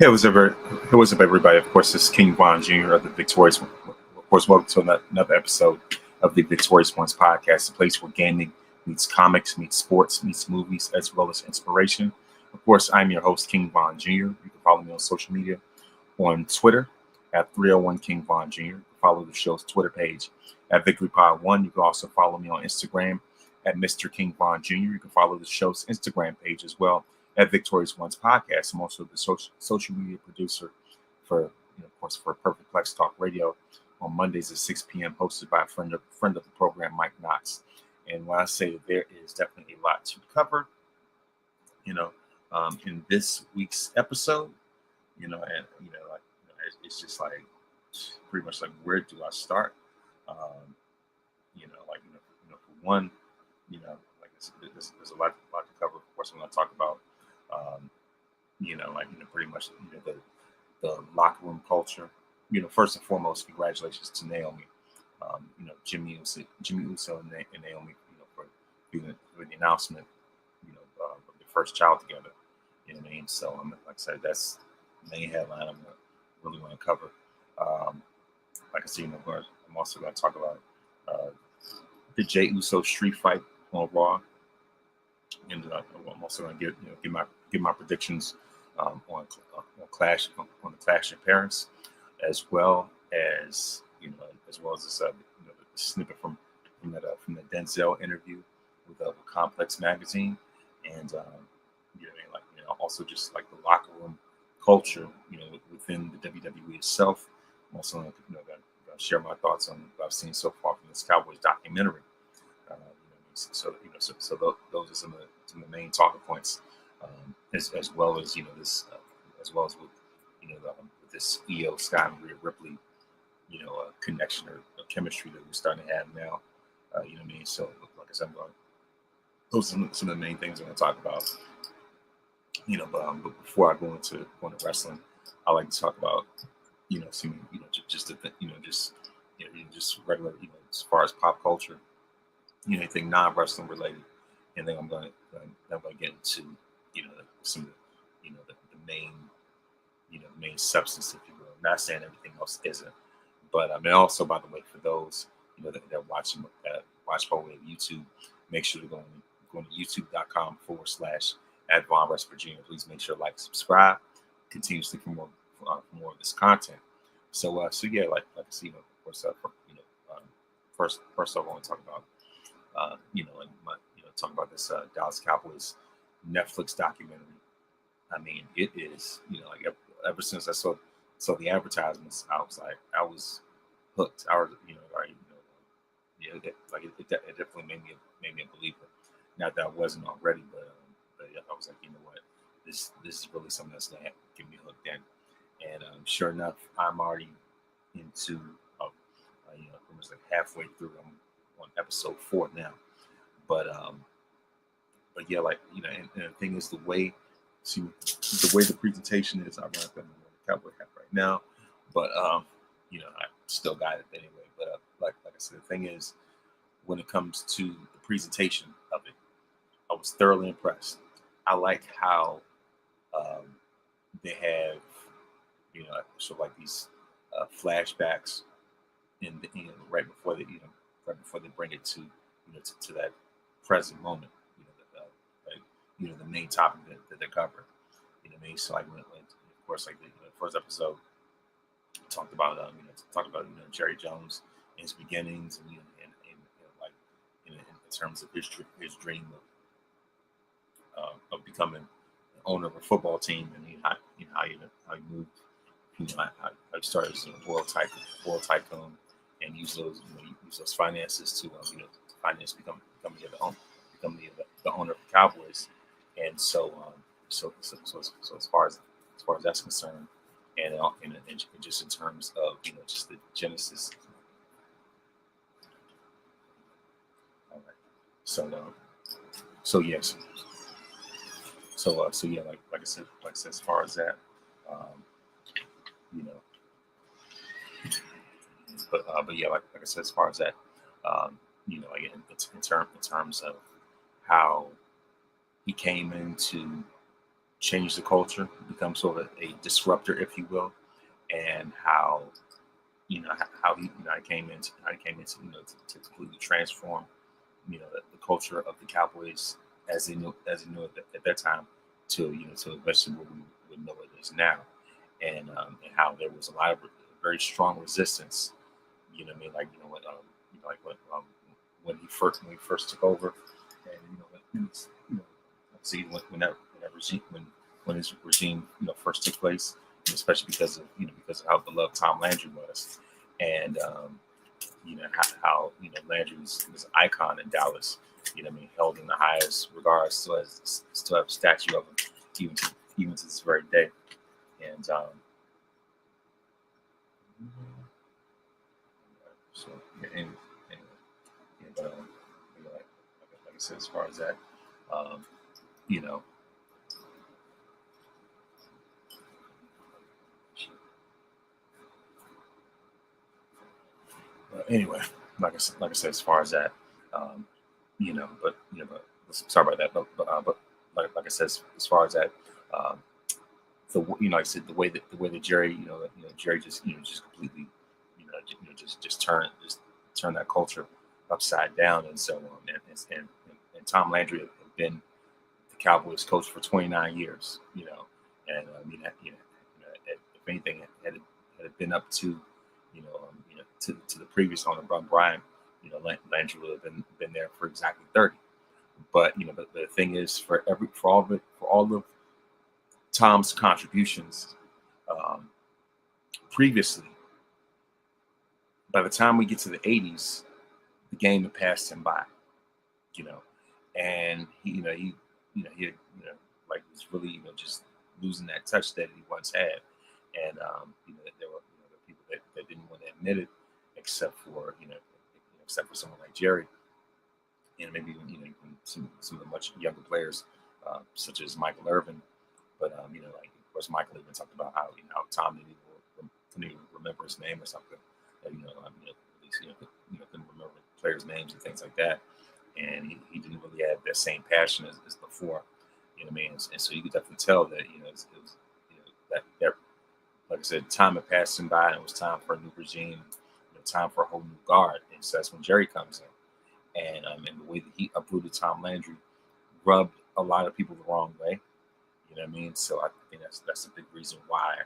Hey, what's up, everybody? Of course, this is King Von Jr. of the Victorious. Of course, welcome to another episode of the Victorious Ones podcast, a place where gaming meets comics, meets sports, meets movies, as well as inspiration. Of course, I'm your host, King Von Jr. You can follow me on social media on Twitter at 301 King Von Jr. Follow the show's Twitter page at VictoryPod1. You can also follow me on Instagram at Mr. King Von Jr. You can follow the show's Instagram page as well at Victorious Ones Podcast. I'm also the social media producer for, of course, for Perfect Plex Talk Radio on Mondays at 6 p.m., hosted by a friend of the program, Mike Knox. And when I say that there is definitely a lot to cover, in this week's episode, it's just like pretty much like, where do I start? For one, there's a lot to cover. Of course, I'm going to talk about, pretty much, the locker room culture. First and foremost, congratulations to Naomi. Jey Uso and Naomi, for the announcement, of their first child together. You know what I mean? So, like I said, that's the main headline I'm really want to cover. Like I said, I'm also going to talk about the Jey Uso Street Fight on Raw, and I'm also going to give my predictions on the Clash of Parents, as well as this snippet from the Denzel interview with Complex Magazine, and also just like the locker room culture, within the WWE itself. I'm also going to share my thoughts on what I've seen so far from this Cowboys documentary. So those are some of the main talking points, as well as this, as well as with with this Iyo Saga and Rhea Ripley, connection or chemistry that we're starting to have now. You know what I mean? So, like I said, those are some of the main things I'm going to talk about. But before I go into wrestling, I like to talk about just regular, as far as pop culture, anything non-wrestling related, and then I'm going to get into some of the main the main substance, if you will. I'm not saying everything else isn't, but also, by the way, for those that are watching watch by way of YouTube, make sure to go to youtube.com/@VonWestVirginia. Please make sure to like, subscribe continuously for more of this content. So like I see, of course, first off, I want to talk about talk about this Dallas Cowboys Netflix documentary. I mean, it is ever since I saw the advertisements, I was hooked. It definitely made me a believer. Not that I wasn't already, but I was like, what, this is really something that's gonna get me hooked in. And sure enough, I'm already into almost like halfway through. I'm on episode 4 now. But yeah, and the thing is, the way the presentation is, I run up in the Cowboy hat right now, but I still got it anyway. But like I said, the thing is, when it comes to the presentation of it, I was thoroughly impressed. I like how they have sort of like these flashbacks in the right before they bring it to to that present moment, the main topic that they're covering. You know what I mean? So like when of course, like the first episode talked about Jerry Jones and his beginnings, and in terms of his dream of becoming the owner of a football team, and how he moved, how he started as a world tycoon, and use those finances to become the owner of the Cowboys. And so as far as that's concerned, and just in terms of just the genesis. All right. So yes. So yeah, like I said, as far as that, but yeah, like I said, as far as that, again, in terms of how he came into change the culture, become sort of a disruptor, if you will, and how how he came into to completely transform the culture of the Cowboys as they knew it at that time to to eventually what we would know it is now, and how there was a lot of very strong resistance. You know what I mean? Like when he first took over, and see when that regime when his regime first took place, and especially because of how beloved Tom Landry was, and how Landry was an icon in Dallas. You know what I mean? Held in the highest regards, still have a statue of him even to this very day. And so and but like I said, as far as that, um, you know, anyway, like I said, as far as that, um, but sorry about that, but like I said, as far as that, um, like I said, the way that Jerry, Jerry just just completely, just turn that culture upside down, and so on, and Tom Landry had been the Cowboys coach for 29 years, and if anything, had it been up to, to the previous owner, Brian, Landry would have been there for exactly 30. But but the thing is, for all of Tom's contributions um, previously, by the time we get to the 80s, the game had passed him by, you know, and like was really just losing that touch that he once had, and there were people that didn't want to admit it, except for except for someone like Jerry, and maybe even some of the much younger players, such as Michael Irvin. But like of course Michael even talked about how how Tom couldn't even remember his name or something. At least couldn't remember players' names and things like that. And he didn't really have that same passion as before. You know what I mean? And so you could definitely tell that it was that like I said, time had passed him by, and it was time for a new regime, time for a whole new guard. And so that's when Jerry comes in, and the way that he uprooted Tom Landry rubbed a lot of people the wrong way. You know what I mean? So I think that's a big reason why,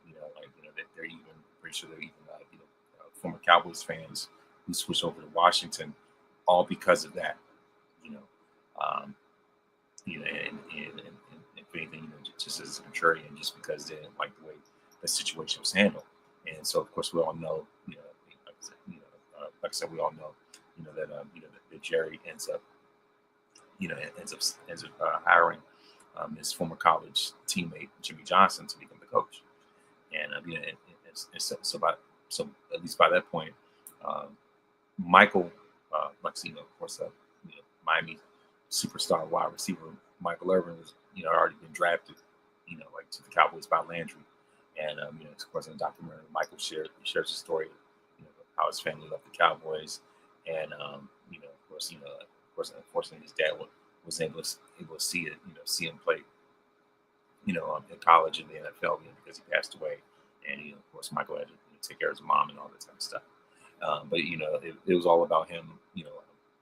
that they're even pretty sure they're even former Cowboys fans who switched over to Washington, all because of that. You know, um, and if anything, just as a contrarian, just because they didn't like the way the situation was handled. And so, of course, we all know, like I said, we all know, that Jerry ends up hiring his former college teammate Jimmy Johnson to become the coach, and so at least by that point, um, Michael, like of course, Miami superstar wide receiver Michael Irvin was already been drafted, like to the Cowboys by Landry, and of course in the documentary Michael shares his story, how his family left the Cowboys, and of course, unfortunately his dad was able to see it, see him play, in college and the NFL, because he passed away, and of course Michael had to take care of his mom and all that type of stuff. But it was all about him,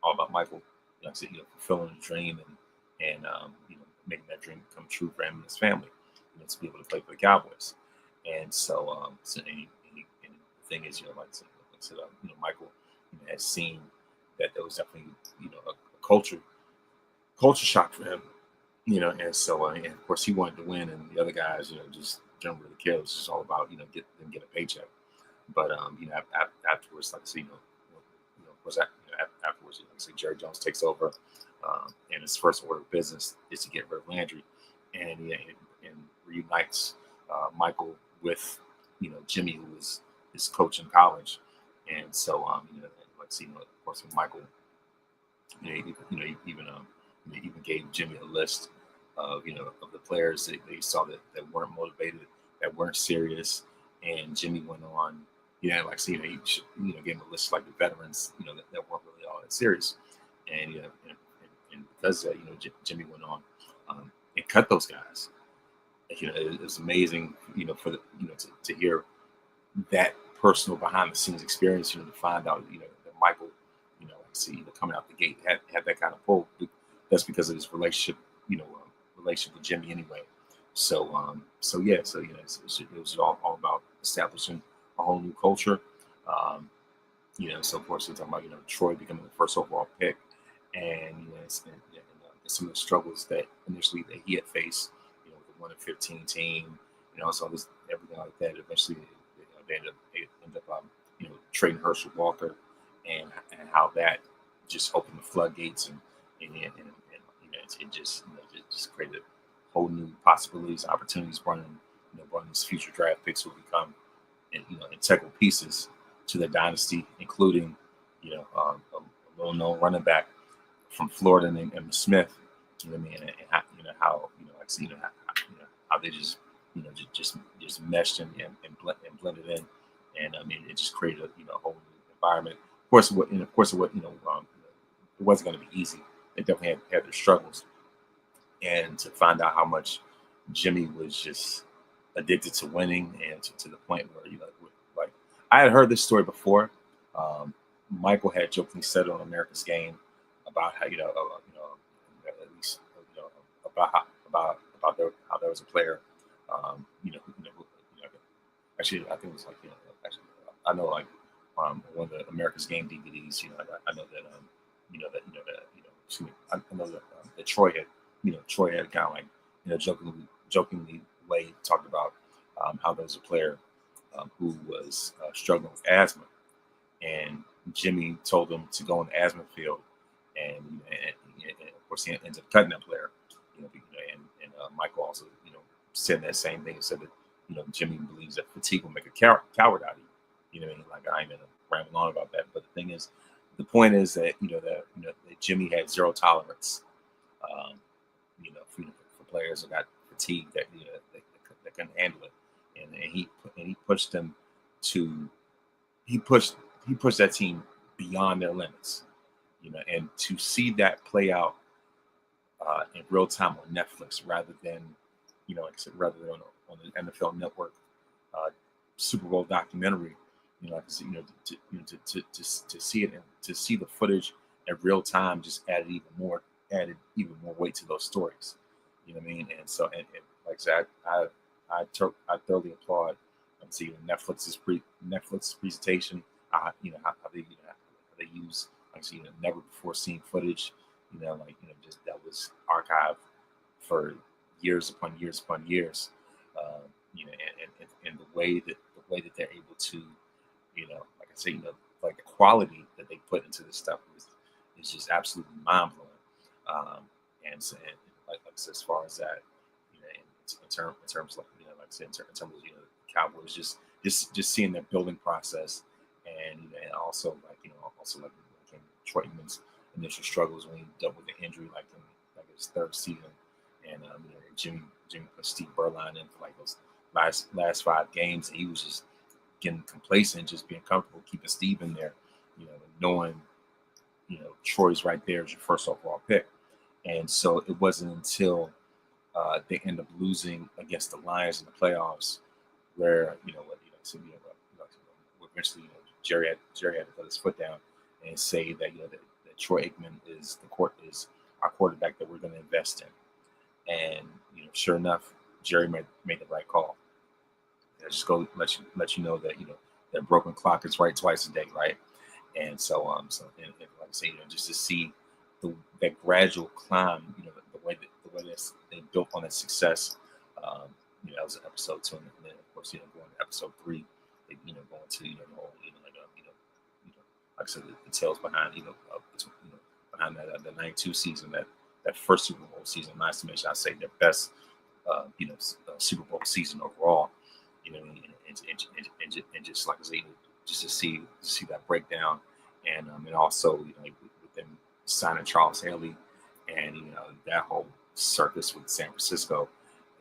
all about Michael, like I said, fulfilling the dream and making that dream come true for him and his family, to be able to play for the Cowboys. And and the thing is, Michael has seen that there was definitely a culture shock for him, and so and of course he wanted to win, and the other guys, just didn't really care. It was just all about get a paycheck. But afterwards, like I said, of course, afterwards, like I said, Jerry Jones takes over, and his first order of business is to get rid of Landry, and and reunites Michael with Jimmy, who was his coach in college, and so like I said, of course, with Michael, he even gave Jimmy a list of of the players that they saw that weren't motivated, that weren't serious, and Jimmy went on. Like see, gave him a list like the veterans, that weren't really all that serious, and and because Jimmy went on and cut those guys, it's amazing, for the, to hear that personal behind the scenes experience, to find out, that Michael, coming out the gate had that kind of pull. That's because of his relationship with Jimmy anyway. So yeah, it was all about establishing a whole new culture. So of course we're talking about Troy becoming the first overall pick, and some of the struggles that initially that he had faced, with the 1-15 team, so this everything like that. Eventually, they end up trading Herschel Walker, and how that just opened the floodgates, it just created whole new possibilities, opportunities, bringing these future draft picks will become integral pieces to their dynasty, including a little known running back from Florida named Emmitt Smith. You know what I mean? And how they just just meshed and blended in, and I mean it just created a whole new environment. Of course, it wasn't going to be easy. They definitely had their struggles, and to find out how much Jimmy was just addicted to winning, and to the point where like I had heard this story before. Michael had jokingly said on America's Game about how at least about how there was a player, actually I think it was like actually I know like one of the America's Game DVDs. I know that excuse me, I know that Troy had kind of like jokingly way talked about how there was a player who was struggling with asthma, and Jimmy told him to go in the asthma field, and of course he ends up cutting that player, and Michael also said that same thing and said that Jimmy believes that fatigue will make a coward out of you. You know what I mean? Like I ain't gonna ramble on about that, but the point is that that Jimmy had zero tolerance, for players that got fatigued that that couldn't handle it, and he pushed them to he pushed that team beyond their limits, and to see that play out in real time on Netflix rather than like I said, rather than on the NFL Network Super Bowl documentary. Like I said, to see it and to see the footage in real time just added even more weight to those stories. You know what I mean? And so, and like I said, I thoroughly applaud Netflix's presentation. How they use like I said, never before seen footage. Just that was archived for years upon years upon years. And the way that they're able to, like I say, like the quality that they put into this stuff is just absolutely mind blowing. And like I said, as far as that, in terms like like I said, in terms of the Cowboys, just seeing their building process, and also like Troy Aikman's initial struggles when he dealt with the injury, like in his third season, and Jimmy put Steve Berline in for like those last 5 games, and he was just getting complacent, just being comfortable, keeping Steve in there, knowing Troy's right there as your first overall pick. And so it wasn't until they end up losing against the Lions in the playoffs where eventually Jerry had to put his foot down and say that that Troy Aikman is our quarterback that we're going to invest in. And sure enough, Jerry made the right call. And just go let you know that that broken clock is right twice a day, right? And so and like I say, just to see that gradual climb, the way that they built on that success. That was episode 2, and then of course going to episode 3, they going to the whole like I said, the tales behind behind the 92 season, that first Super Bowl season, not to mention I say their best Super Bowl season overall. And just like I say, just to see that breakdown, and also with them signing Charles Haley, and that whole circus with San Francisco,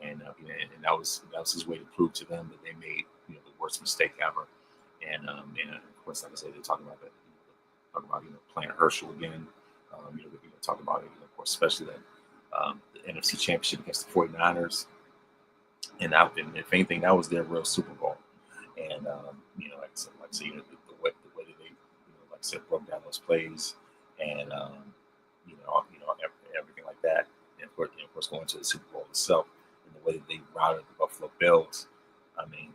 and that was his way to prove to them that they made the worst mistake ever, and of course, like I said, they're talking about that, playing Herschel again, talking about it, of course, especially that the NFC Championship against the 49ers. and if anything, that was their real Super Bowl. And like I said, the way that they, like I said, broke down those plays, and everything like that, and of course going to the Super Bowl itself, and the way that they routed the Buffalo Bills, I mean,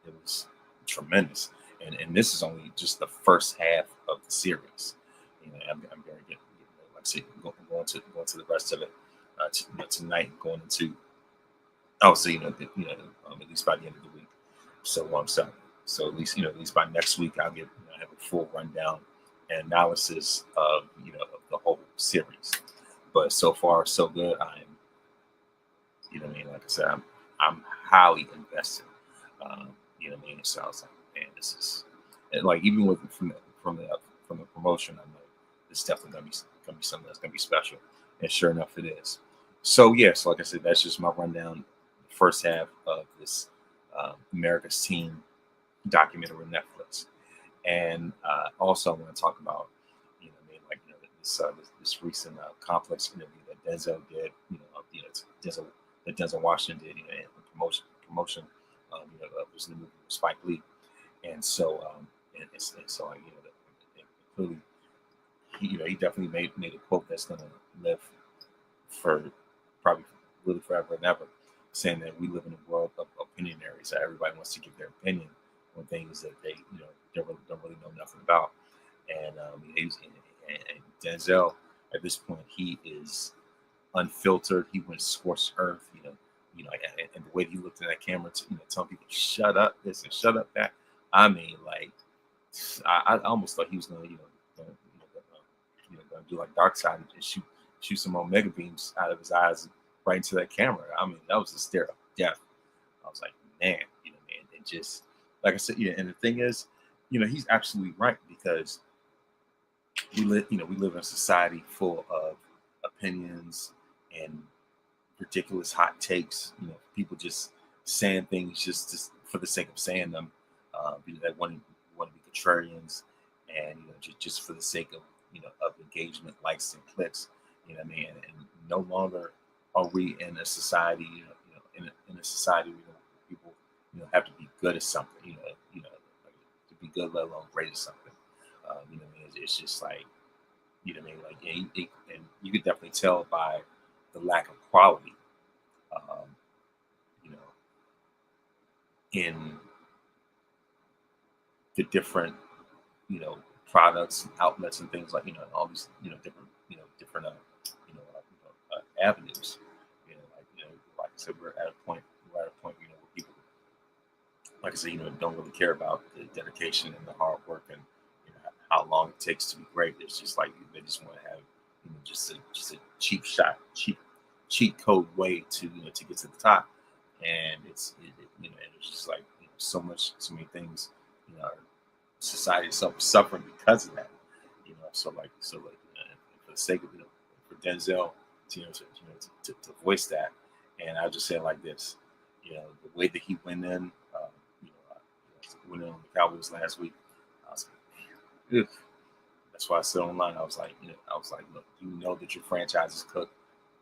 it was tremendous. And this is only just the first half of the series. I'm going to get, like I said, going to the rest of it tonight, going into obviously, at least by the end of the week. So at least by next week, I'll get have a full rundown and analysis of of the whole series. But so far, so good. Like I said, I'm highly invested. So I was like, man, this is and like even with from the promotion, I know it's definitely gonna be something that's gonna be special. And sure enough, it is. So yes, like I said, that's just my rundown. The first half of this America's Team documentary on Netflix, and also I want to talk about, this recent complex interview that Denzel did, that Denzel Washington did, in promotion, of his new movie with Spike Lee, and so clearly, he definitely made a quote that's gonna live for probably really forever and ever, saying that we live in a world of opinionaries. That everybody wants to give their opinion on things that they don't really know nothing about. And and Denzel, at this point, he is unfiltered. He went scorched earth. And the way he looked at that camera, to telling people, "Shut up this and shut up that." I mean, like, I almost thought he was gonna, gonna do like Dark Side and shoot some Omega beams out of his eyes right into that camera. I mean, that was a stare of death. I was like, man, man, it just, like I said, and the thing is, he's absolutely right, because we live in a society full of opinions and ridiculous hot takes. People just saying things just for the sake of saying them. That want to be contrarians, and just for the sake of of engagement, likes and clicks. What I mean? And no longer are we in a society, in a society where people have to be good at something. To be good, let alone great at something. It's just like, like, and you could definitely tell by the lack of quality, um, you know, in the different, products and outlets and things like, all these, different, avenues. Like I said, we're at a point, where people, like I said, don't really care about the dedication and the hard work and how long it takes to be great. It's just like they just want to have, just a cheat code way to to get to the top, and and it's just like so many things, our society itself is suffering because of that. For the sake of for Denzel to to voice that, and I'll just say it like this, the way that he went in, went in on the Cowboys last week, I was like, man, ugh. That's why I said online, I was like, look, that your franchise is cooked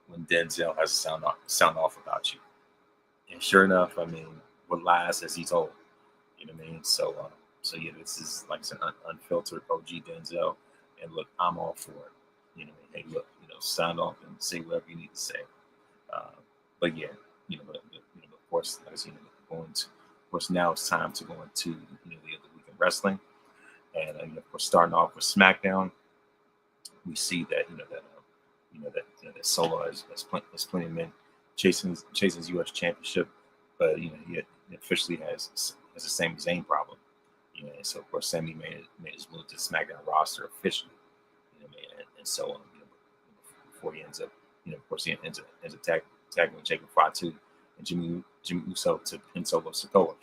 when Denzel has a sound off about you. And sure enough, I mean, what lies has he told? You know what I mean? So yeah, this is like I said, unfiltered OG Denzel, and look, I'm all for it. Hey, look, sound off and say whatever you need to say. Uh, but yeah, of course, as of course, now it's time to go into the other week in wrestling, and of course, starting off with SmackDown, we see that that Solo has plenty of men chasing his U.S. championship, but he officially has the same Zayn problem. And so of course Sammy made his move to the SmackDown roster officially. And so before he ends up, of course he ends up tagging with Jacob Fatu and Jimmy Uso to pin Solo Sikoa,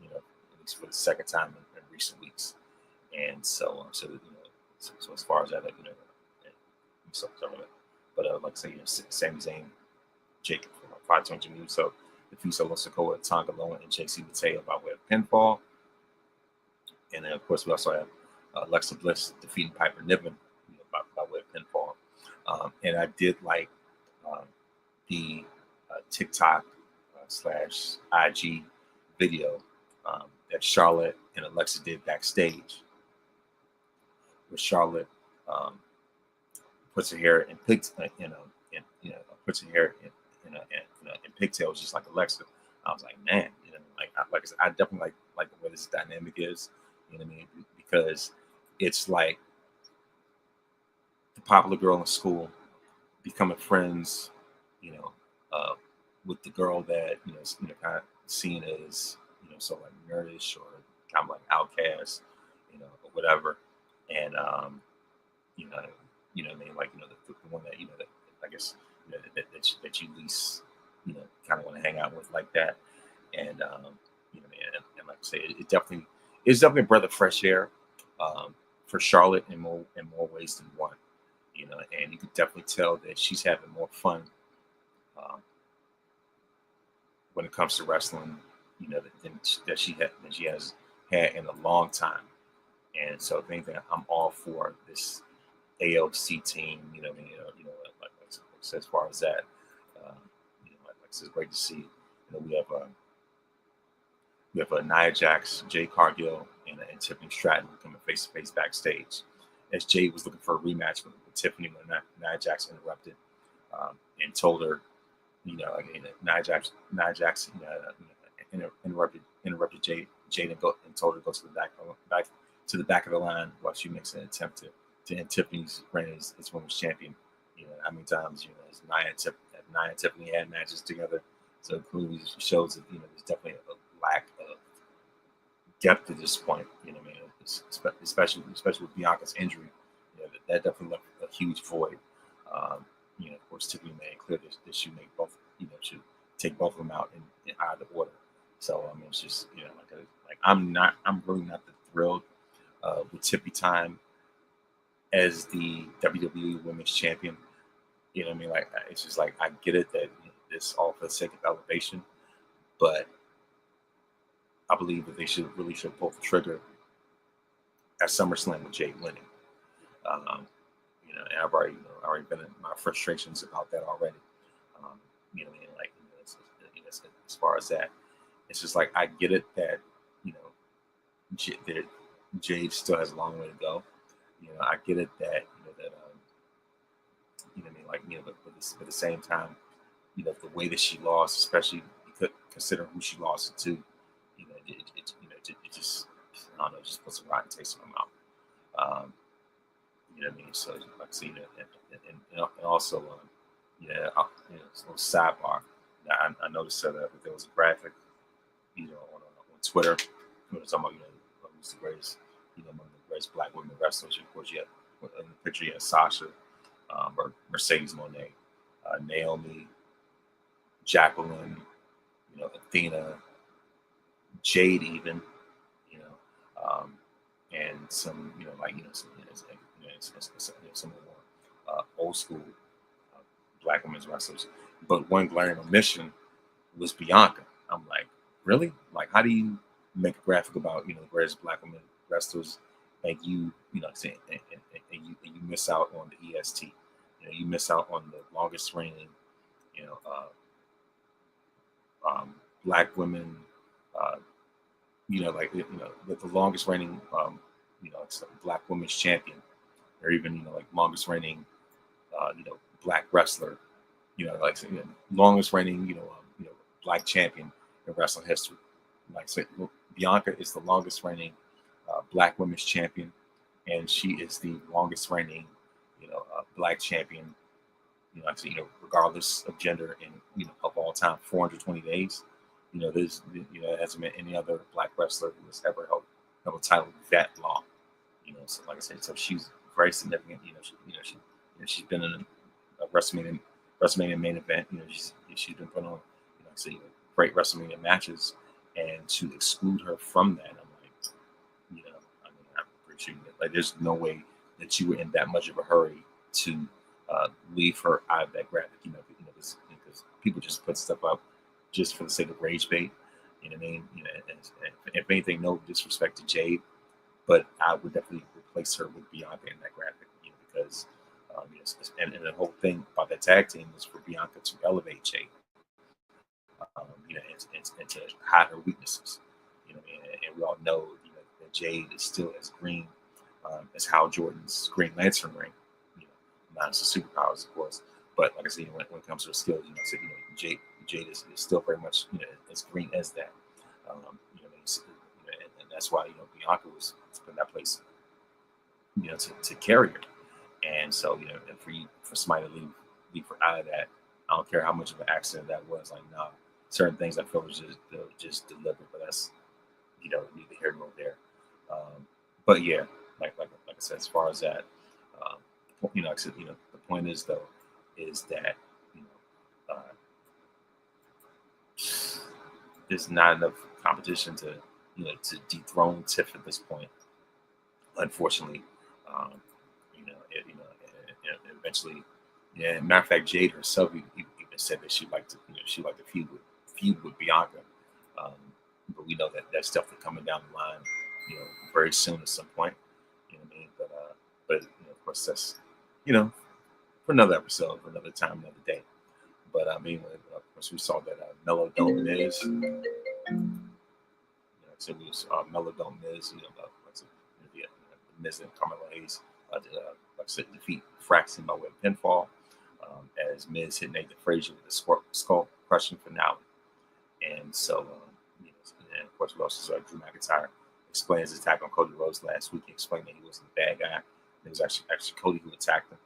at least for the second time in recent weeks. And so as far as that, so but like I say, Sami Zayn, Jacob Fatu and Jimmy Uso defeat Solo Sikoa, Tonga Loa, and JC Mateo by way of pinfall. And then, of course, we also have Alexa Bliss defeating Piper Niven by way of pinfall. And I did like the TikTok slash IG video that Charlotte and Alexa did backstage, where Charlotte puts her hair in puts her hair in pigtails, just like Alexa. I was like, man, like I said, I definitely like the way this dynamic is. You know what I mean? Because it's like the popular girl in school becoming friends, with the girl that kind of seen as so like nerdish or kind of like outcast, or whatever, and what I mean, like the one that that I guess that you least kind of want to hang out with like that, and and like I say, it's definitely a breath of fresh air for Charlotte in more ways than one, and you can definitely tell that she's having more fun um, when it comes to wrestling, that she has had in a long time. And so, if anything, I'm all for this AOC team. Like, as far as that, it's great to see. We have Nia Jax, Jay Cargill, and Tiffany Stratton coming face to face backstage. As Jay was looking for a rematch with Tiffany, when Nia Jax interrupted and told her, Nia Jax interrupted Jade and told her to go to the back of the line while she makes an attempt to end Tiffany's reign as women's champion. How many times as Nia and Tiffany had matches together, so it clearly shows that there's definitely a lack of depth at this point. Especially with Bianca's injury, that definitely left a huge void. Of course, Tiffany made it clear that she make both, should take both of them out in either order. So I mean, it's just I'm really not thrilled with Tippy time as the WWE Women's Champion. What I mean? Like, it's just like, I get it that it's all for the sake of elevation, but I believe that they should pull the trigger at SummerSlam with Jade winning. And I've already been in my frustrations about that already. As far as that, it's just like, I get it that that Jade still has a long way to go. I get it that but at the same time, the way that she lost, especially considering who she lost it to, it just, I don't know, it just puts a rotten taste in my mouth. What I mean? So, like I see that, and also, a little sidebar. I noticed that there was a graphic, on Twitter, talking about who's the greatest, among the greatest Black women wrestlers. Of course, you have in the picture, you have Sasha, or Mercedes Moné, Naomi, Jacqueline, Athena, Jade, even, and some, some of the more old school Black women's wrestlers. But one glaring omission was Bianca. I'm like, really? Like, how do you make a graphic about the greatest Black women wrestlers, and you you miss out on the EST? You miss out on the longest reigning, Black women, the longest reigning, Black women's champion, or even like longest reigning, Black wrestler, longest reigning, Black champion in wrestling history. Like I said, Bianca is the longest reigning Black women's champion, and she is the longest reigning, Black champion, regardless of gender, and of all time, 420 days. There hasn't been any other Black wrestler who has ever held a title that long. So like I said, so she's very significant. She's been in a WrestleMania main event. She's been put on, great WrestleMania matches, and to exclude her from that, I'm like, I'm pretty sure like there's no way that you were in that much of a hurry to leave her out of that graphic. Because people just put stuff up just for the sake of rage bait. You know what I mean? And if anything, no disrespect to Jade, but I would definitely replace her with Bianca in that graphic, because and the whole thing about that tag team was for Bianca to elevate Jade. and to hide her weaknesses. And we all know, that Jade is still as green as Hal Jordan's Green Lantern ring. Minus the superpowers, of course. But like I said, when it comes to her skills, Jade is still very much as green as that. And that's why Bianca was put in that place, to carry her. And so and for somebody to leave her out of that, I don't care how much of an accident that was. Like, nah, certain things I feel was just deliberate, but that's neither here nor there. But yeah, like I said, as far as that, like I said, the point is though, is that there's not enough competition to dethrone Tiff at this point. Unfortunately, eventually, yeah. Matter of fact, Jade herself even said that she'd like to feud with Bianca. But we know that that's definitely coming down the line, very soon at some point. You know what I mean? But of course, that's for another episode, for another time, another day. But I mean, of course, we saw that Mellow Dome Miz. So we saw Mellow Dome Miz. Miz and Carmelo Hayes, like I said, defeat Fraxton by way of pinfall. As Miz hit Nathan Frazier with a skull crushing finale. And so, and of course, we also saw Drew McIntyre explain his attack on Cody Rhodes last week. He explained that he wasn't a bad guy. It was actually Cody who attacked him.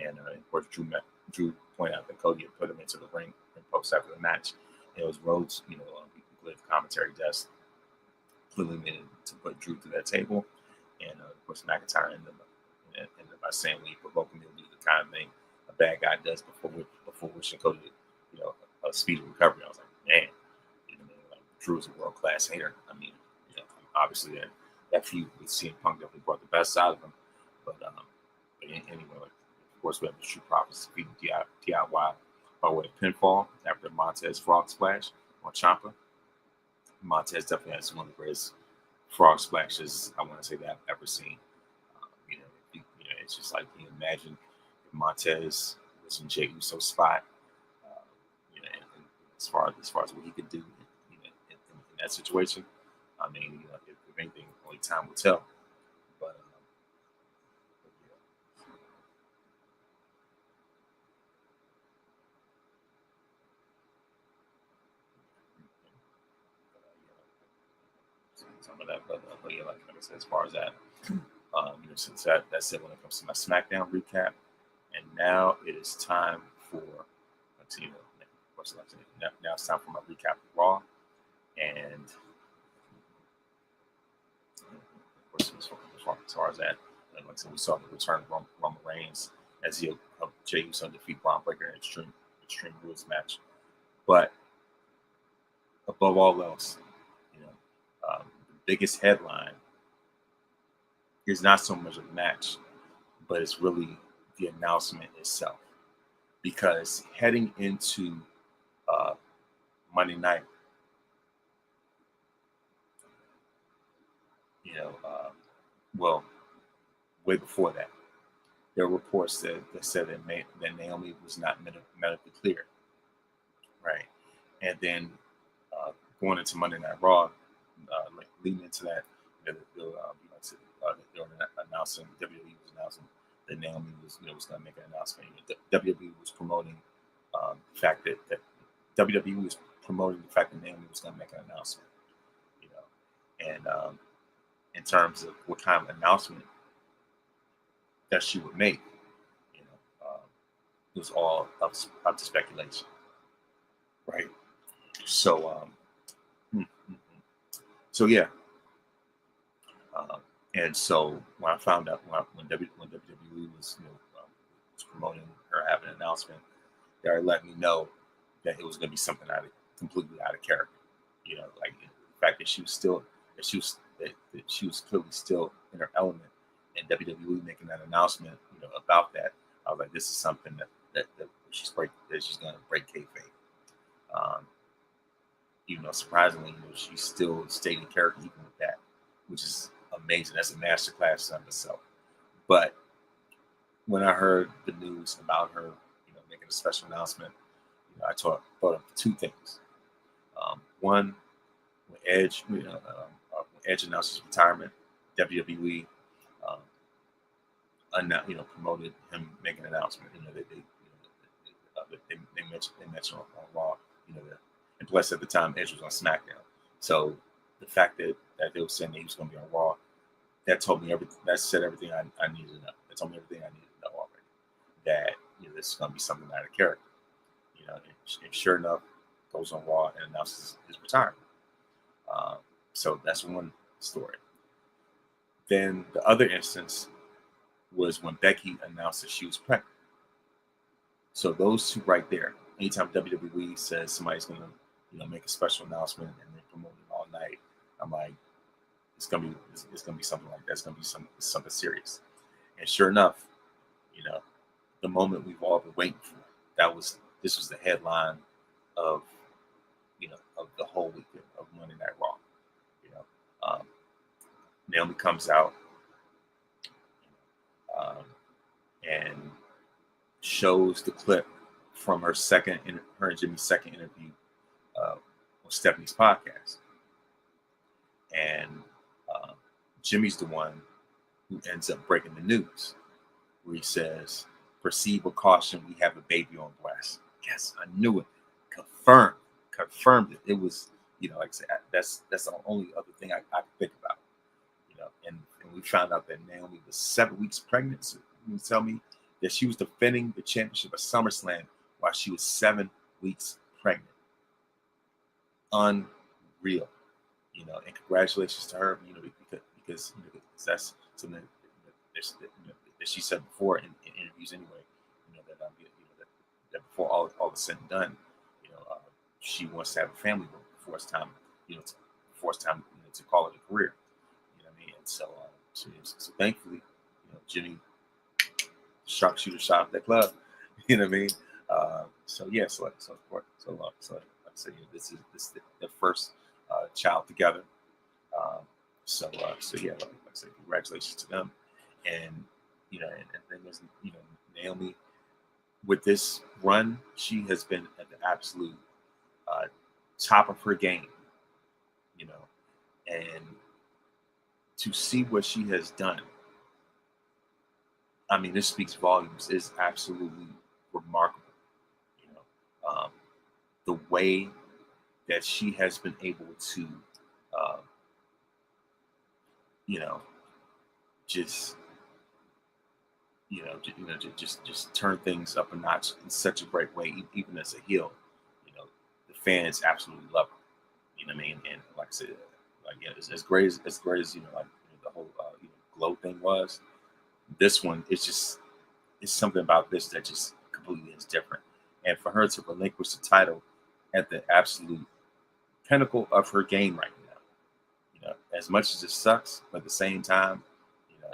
And of course, Drew pointed out that Cody had put him into the ring and post after the match. And it was Rhodes, he completed the commentary desk, clearly needed to put Drew to that table. And of course, McIntyre ended up by saying, "We provoke him to do the kind of thing a bad guy does before wishing Cody, a speedy recovery." I was like, man, Drew's a world class hater. I mean, obviously that feud with CM Punk definitely brought the best out of him. But anyway, of course, we have the Street Profits defeating DIY by way of pinfall after Montez frog splash on Ciampa. Montez definitely has one of the greatest frog splashes I want to say that I've ever seen. It's just like, you imagine if Montez was in Jey Uso's spot, and as far as what he could do in that situation. I mean, if anything, only time will tell. But some of that, but yeah, like I said, as far as that, since that's it when it comes to my SmackDown recap, and now it is time for, now it's time for my recap of Raw, and of course, as far as that, like I said, we saw the return of Roman Reigns as he helped Jey Uso defeat Braun Breaker in an Extreme Rules match, but above all else, the biggest headline is not so much a match, but it's really the announcement itself. Because heading into Monday night, way before that, there were reports that said that Naomi was not medically cleared, right? And then going into Monday Night Raw, leading into that, they were announcing, WWE was announcing that Naomi was going to make an announcement. WWE was promoting the fact that WWE was promoting the fact that Naomi was going to make an announcement. And in terms of what kind of announcement that she would make, it was all up to speculation, right? So, yeah. And so when I found out when WWE was was promoting her having an announcement, they already let me know that it was going to be something completely out of character. Like the fact that she was clearly still in her element, and WWE making that announcement, about that. I was like, this is something that she's going to break kayfabe. Surprisingly, she's still staying in character even with that, which is amazing. That's a masterclass in itself. But when I heard the news about her, making a special announcement, I thought of two things. One, when Edge, when Edge announced his retirement, WWE, promoted him making an announcement. They mentioned on Raw, and plus at the time Edge was on SmackDown. So the fact that they were saying that he was going to be on Raw, that told me everything. That said everything I needed to know. That told me everything I needed to know already. That this is going to be something out of character. And sure enough, goes on Raw and announces his retirement. So that's one story. Then the other instance was when Becky announced that she was pregnant. So those two right there. Anytime WWE says somebody's going to, make a special announcement and they promote it all night, I'm like, it's gonna be something like that. It's gonna be something serious. And sure enough, the moment we've all been waiting for. This was the headline of of the whole weekend of Monday Night Raw. Naomi comes out and shows the clip from her and Jimmy's second interview on Stephanie's podcast, and Jimmy's the one who ends up breaking the news, where he says, "Proceed with caution. We have a baby on blast." Yes, I knew it. Confirmed it. It was, like I said, that's the only other thing I could think about. And we found out that Naomi was 7 weeks pregnant. So you tell me that she was defending the championship at SummerSlam while she was 7 weeks pregnant. Unreal. And congratulations to her, because that's something that she said before in interviews anyway. That before all is said and done, she wants to have a family before it's time, to call it a career. And so thankfully, Jimmy sharpshooter shot at that club. You know what I mean? So like I said, this is their first child together. So like I said, congratulations to them. And and then there's Naomi. With this run, she has been at the absolute top of her game. And to see what she has done, I mean, this speaks volumes. It's absolutely remarkable. The way that she has been able to, just just turn things up a notch in such a great way, even as a heel. The fans absolutely love her. You know what I mean? And like I said, as great as the whole glow thing was. This one, it's something about this that just completely is different. And for her to relinquish the title at the absolute pinnacle of her game right now, as much as it sucks, but at the same time,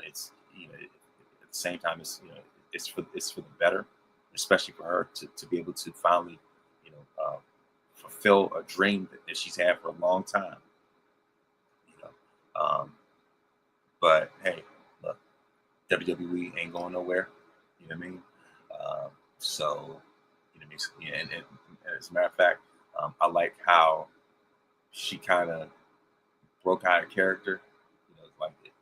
it's at the same time it's for the better, especially for her to be able to finally fulfill a dream that she's had for a long time. But hey, look, WWE ain't going nowhere. You know what I mean? And as a matter of fact, I like how she kind of broke out of character,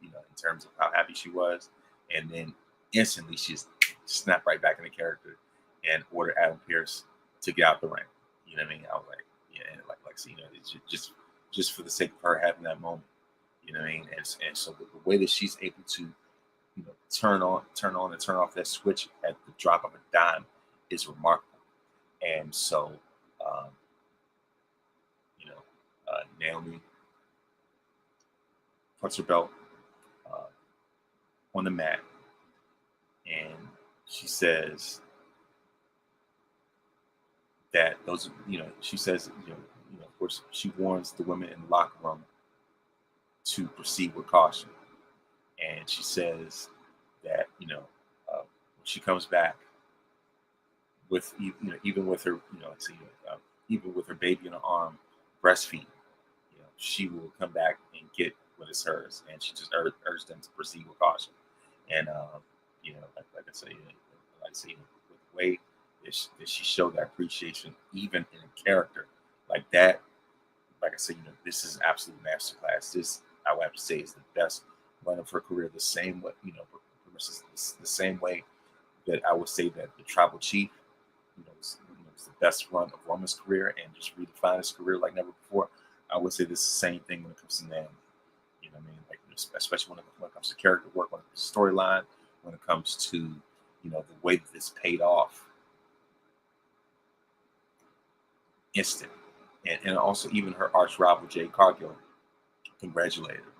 in terms of how happy she was, and then instantly she just snapped right back into character and ordered Adam Pearce to get out the ring. You know what I mean? I was like, it's just for the sake of her having that moment. You know what I mean? And so the way that she's able to, turn on and turn off that switch at the drop of a dime is remarkable. And so, Naomi puts her belt on the mat, and she says that she says, of course, she warns the women in the locker room to proceed with caution. And she says that, when she comes back with, even with her, even with her baby in her arm, breastfeeding, she will come back and get what is hers. And she just urged them to proceed with caution. And, like I say, with the way that she showed that appreciation, even in a character like that, I said, this is an absolute masterclass. This, I would have to say, is the best run of her career. The same way, the same way that I would say that the Tribal Chief, was the best run of Roman's career and just redefined his career like never before. I would say this is the same thing when it comes to Naomi. You know what I mean? Like, especially when it comes to character work, when it comes to storyline, when it comes to, the way that this paid off. Instant. And also even her arch rival, Jade Cargill, congratulated her.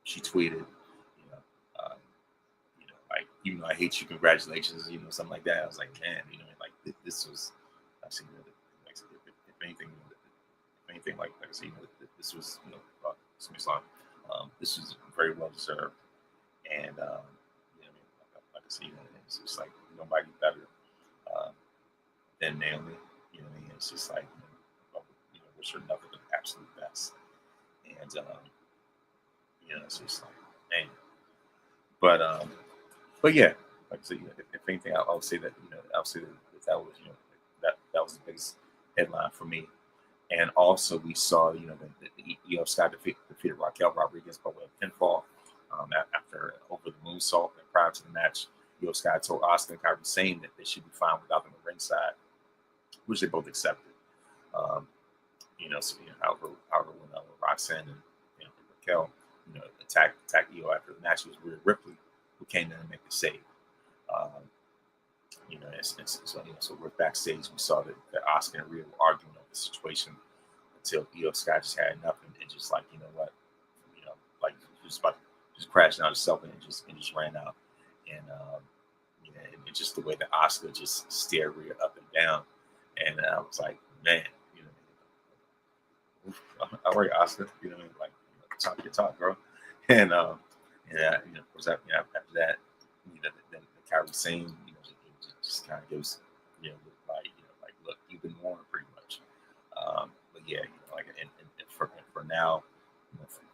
She tweeted, like, even though I hate you, congratulations, something like that. I was like, man, like this was, actually, if anything, like I said, this was, this was very well deserved, and like I said, it's just like nobody better than Naomi. It's just like, wish her nothing but the absolute best, and it's just like, man. But yeah, like I said, if anything, I'll say that that was that was the biggest headline for me. And also we saw the Iyo Saga defeated Raquel Rodriguez by way of pinfall after over the moonsault. And prior to the match, Iyo Saga told Asuka and Kairi Sane that they should be fine without them at ringside, which they both accepted. However, when Roxanne and Raquel attacked Iyo after the match, it was Rhea Ripley who came in and make the save. So we're backstage. We saw that Asuka and Rhea were arguing over the situation until Iyo Saga just had enough and just like, like just about just crashed out herself and just ran out. And just the way that Asuka just stared Rhea up and down, and I was like, man, all right, Asuka, like talk your talk, bro. And of course, after that, then Kairi Sane, just kind of gives, like, look, you've been warned pretty much. But yeah, and for now,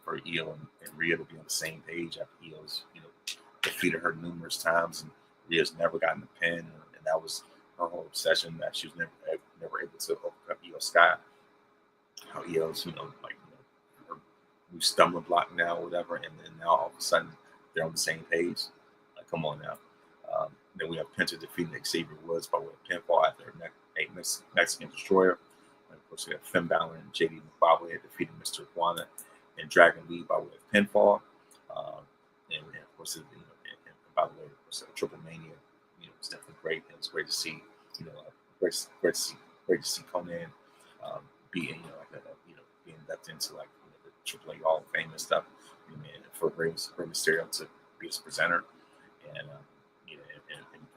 for Iyo and Rhea to be on the same page after Io's, defeated her numerous times, and Rhea's never gotten a pin, and that was her whole obsession, that she was never able to overcome Iyo Sky. How Io's, her new stumbling block now, or whatever, and then now all of a sudden they're on the same page. Like, come on now. Then we have Penta defeating Xavier Woods by way of pinfall after a Mexican Destroyer. And of course, we have Finn Balor and JD McBobblehead defeating Mr. Iguana and Dragon Lee by way of pinfall. And of course, and by the way, of course, Triple Mania, was definitely great. It was great to see, great to see Conan being, being inducted into like the Triple A Hall of Fame and stuff. And for Rey Mysterio to be his presenter, and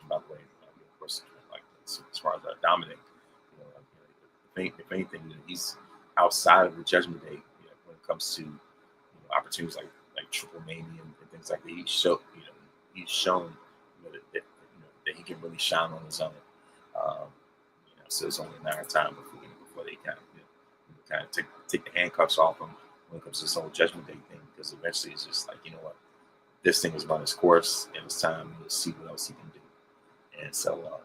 by the way, of course, like as far as Dominic, if anything, he's outside of the Judgment Day when it comes to opportunities like Triple Mania and things like that. He's shown that he can really shine on his own. So it's only a matter of time before they kind of take the handcuffs off him when it comes to this whole Judgment Day thing, because eventually it's just like, this thing has run its course, and it's time to see what else he can do. And so,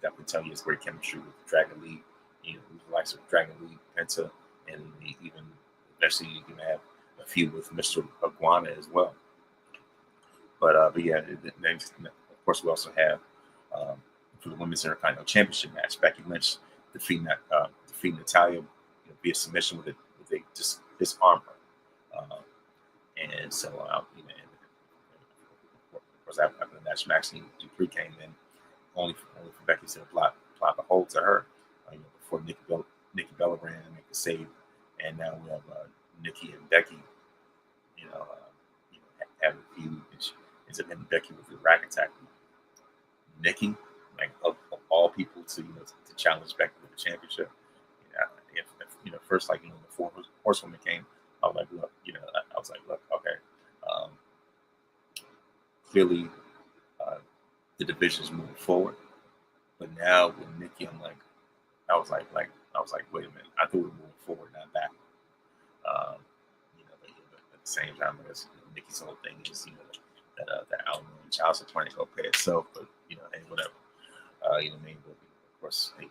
definitely tell you it's great chemistry with Dragon Lee, the likes of Dragon Lee, Penta, and even eventually you can have a feud with Mr. Iguana as well. But yeah, then, of course, we also have for the Women's Intercontinental Championship match, Becky Lynch defeating Natalya via submission with a disarm her. And so, of course, after the match, Maxine Dupree came in, only for Becky to apply the hold to her before Nikki Bella ran and make the save. And now we have Nikki and Becky, having a feud, and she ends up hitting Becky with a rack attack. Nikki, like of all people to challenge Becky for the championship. If first, like, the four horsewomen came, I was like, look, okay. Clearly, the division is moving forward, but now with Nikki, I was like, wait a minute, I thought we were moving forward, not back. But at the same time, I guess Nikki's whole thing is that alimony and child support ain't gonna pay itself, but hey, whatever. But of course, hey,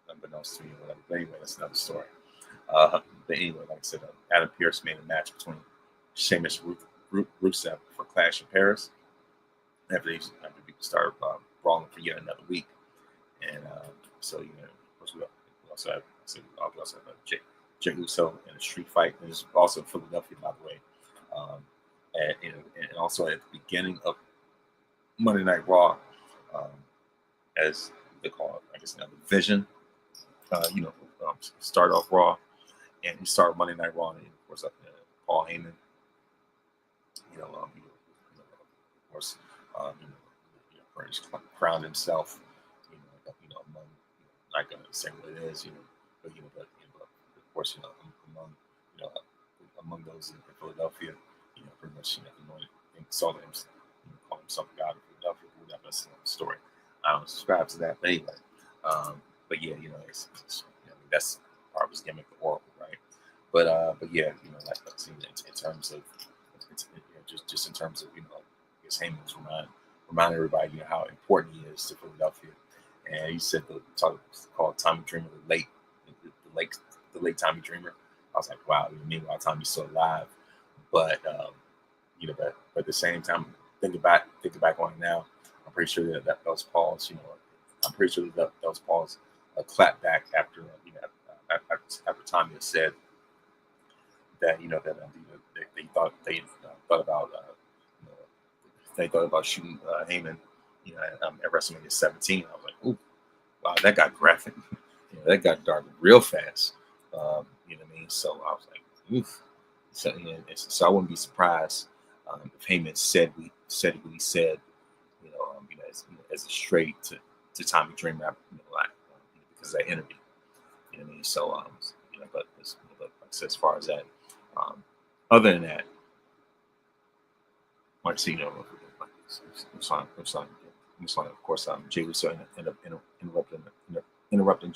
unbeknownst to me or whatever. But anyway, that's another story. But anyway, like I said, Adam Pearce made a match between Sheamus Rusev for Clash in Paris after we started brawling for yet another week. And so, of course, we also have, Jey Uso in a street fight. And it's also in Philadelphia, by the way. And also at the beginning of Monday Night Raw, as they call it, I guess now, the Vision, start off Raw, and he started Monday Night Raw, and of course, Paul Heyman, of course, crowned himself, among, not going to say what it is, but of course, among those in Philadelphia, pretty much, saw him, call himself God of Philadelphia, whatever. That's another story. I don't subscribe to that, but anyway, but yeah, that's part of his gimmick, the Oracle, right? But yeah, like in terms of, just in terms of, I guess Heyman was remind everybody, how important he is to Philadelphia. And he said called Tommy Dreamer the late Tommy Dreamer. I was like, wow. Meanwhile, Tommy's still alive, but but at the same time, thinking back on it now, I'm pretty sure that those Pauls, I'm pretty sure that those Pauls clapped back after after Tommy had said that they thought about shooting Heyman, at WrestleMania 17. I was like, ooh, wow, that got graphic. That got dark real fast. You know what I mean? So I was like, oof. So I wouldn't be surprised if Heyman said what he said, as a straight to Tommy Dreamer, because of that interview. You know what I mean? So but like I said, as far as that, other than that, like I see, of course, Jey Uso ended up interrupting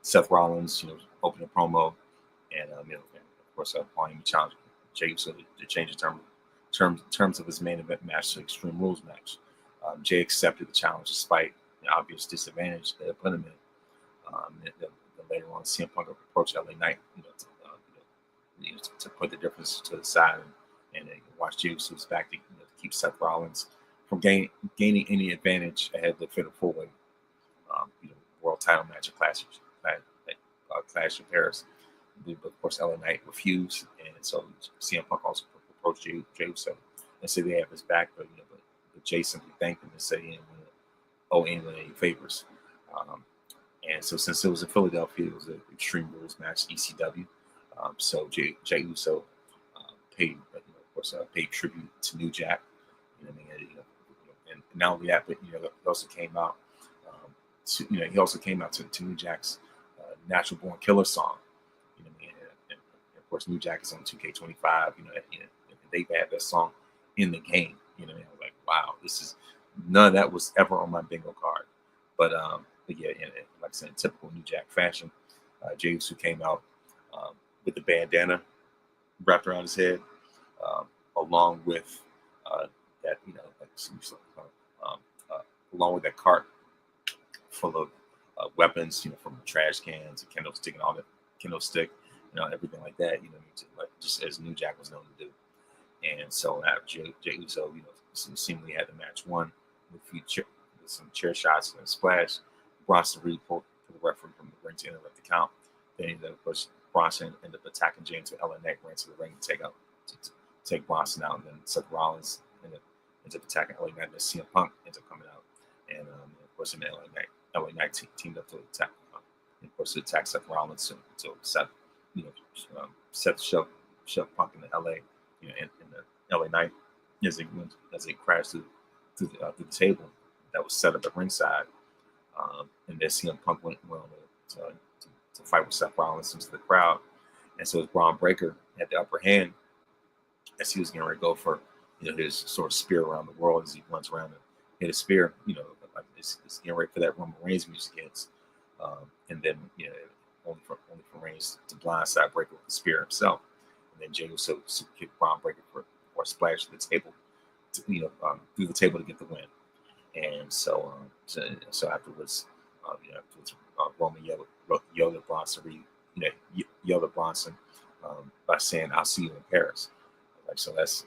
Seth Rollins, opening promo, and and of course, Paul Heyman challenged Jey Uso to change the terms of his main event match to Extreme Rules match. Jey accepted the challenge despite the obvious disadvantage that it put him in. Then later on, CM Punk approached LA Knight, to put the difference to the side and watch Jey Uso's back to keep Seth Rollins from gaining any advantage ahead of the Fatal 4-Way world title match at Clash in Paris. But of course, LA Knight refused, and so CM Punk also approached Jey Uso and said they have his back, but Jey simply thanked him and said he didn't owe anyone any favors. And so since it was in Philadelphia, it was an Extreme Rules match, ECW. So Jey Uso paid, paid tribute to New Jack. And not only that, but he also came out. He also came out to New Jack's Natural Born Killer song. And of course, New Jack is on 2K25. And they've had that song in the game. I was like, wow, this is none of that was ever on my bingo card. But yeah, and like I said, in typical New Jack fashion, Jey Uso came out with the bandana wrapped around his head, along with that, along with that cart full of weapons, from trash cans and candlestick and all that candlestick, everything like that, just as New Jack was known to do. And so after Jey Uso, seemingly had the match won with some chair shots and a splash. Bronson Reed pulled the referee from the ring to interrupt the count. Then, of course, Bronson ended up attacking James with LA Knight, ran to the ring to take Bronson out. And then Seth Rollins ended up attacking LA Knight. And then CM Punk ended up coming out. And, of course, in LA Knight teamed up to attack, of course, to attack Seth Rollins. So Seth, Seth shoved Punk into LA, in the LA Knight as he crashed through the table that was set up at ringside. And then CM Punk went on to fight with Seth Rollins into the crowd. And so Braun Breaker had the upper hand as he was getting ready to go for his sort of spear around the world as he runs around and hit a spear, like it's getting ready for that Roman Reigns music hits. And then only for Reigns to blindside Breaker with the spear himself. And then Jey Uso kicked Braun Breaker for a splash to the table, through the table to get the win. And so afterwards, Roman Yoda Bronson, Yoda Bronson, by saying, "I'll see you in Paris." Like, so that's,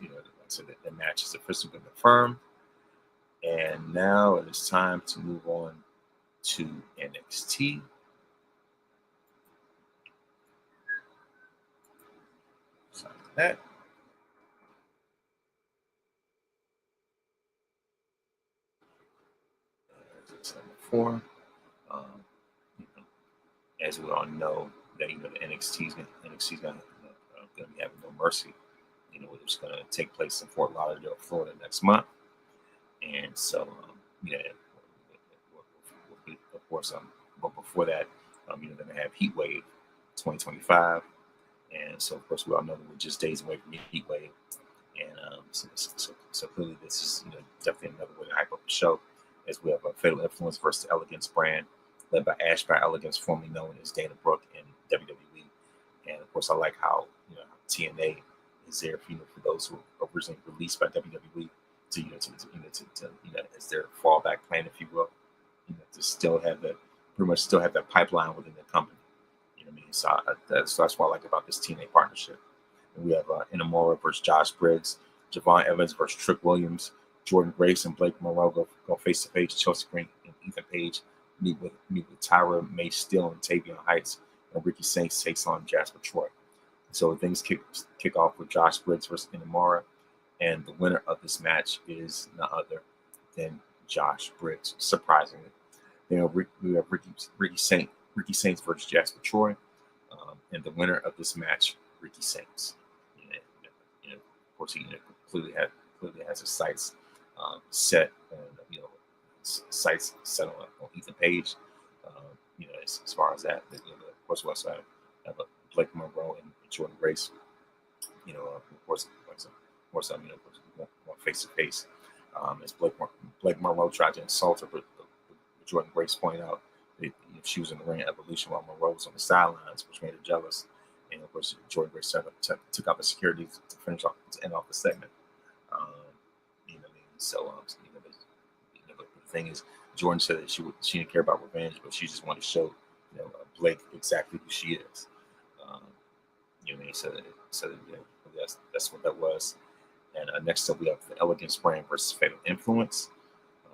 so the match is officially been confirmed. And now it is time to move on to NXT. Sorry for that. As I said before, as we all know, that the NXT's gonna be having No Mercy. It's going to take place in Fort Lauderdale, Florida next month. And so, of course, but before that, they're going to have Heat Wave 2025. And so, of course, we all know that we're just days away from Heat Wave. And so clearly, this is definitely another way to hype up the show, as we have a Fatal Influence versus the Elegance brand, led by Ash by Elegance, formerly known as Dana Brooke in WWE. And of course, I like how TNA is there for those who were originally released by WWE to as their fallback plan, if you will, to still have that, pretty much still have that pipeline within the company. So that's what I like about this TNA partnership. And we have Inamura versus Josh Briggs, Javon Evans versus Trick Williams, Jordan Grace and Blake Monroe go face to face. Chelsea Green and Ethan Page meet with Tyra May Steele and Tavion Heights, and Ricky Saints takes on Jasper Troy. So things kick off with Josh Briggs versus Inamura, and the winner of this match is none other than Josh Briggs. Surprisingly, we have Ricky Saints versus Jasper Troy, and the winner of this match, Ricky Saints. Of course, he clearly has his sights set on sights set on Ethan Page. As far as that, of course, we also have Blake Monroe and Jordan Grace. Of course, face to face. As Blake Monroe tried to insult her, but Jordan Grace pointed out that she was in the ring at Evolution while Monroe was on the sidelines, which made her jealous. And of course, Jordan Grace took out the security to finish off, to end off the segment. So, the thing is, Jordan said that she didn't care about revenge, but she just wanted to show Blake exactly who she is. So that's what that was. And next up, we have the Elegance brand versus Fatal Influence.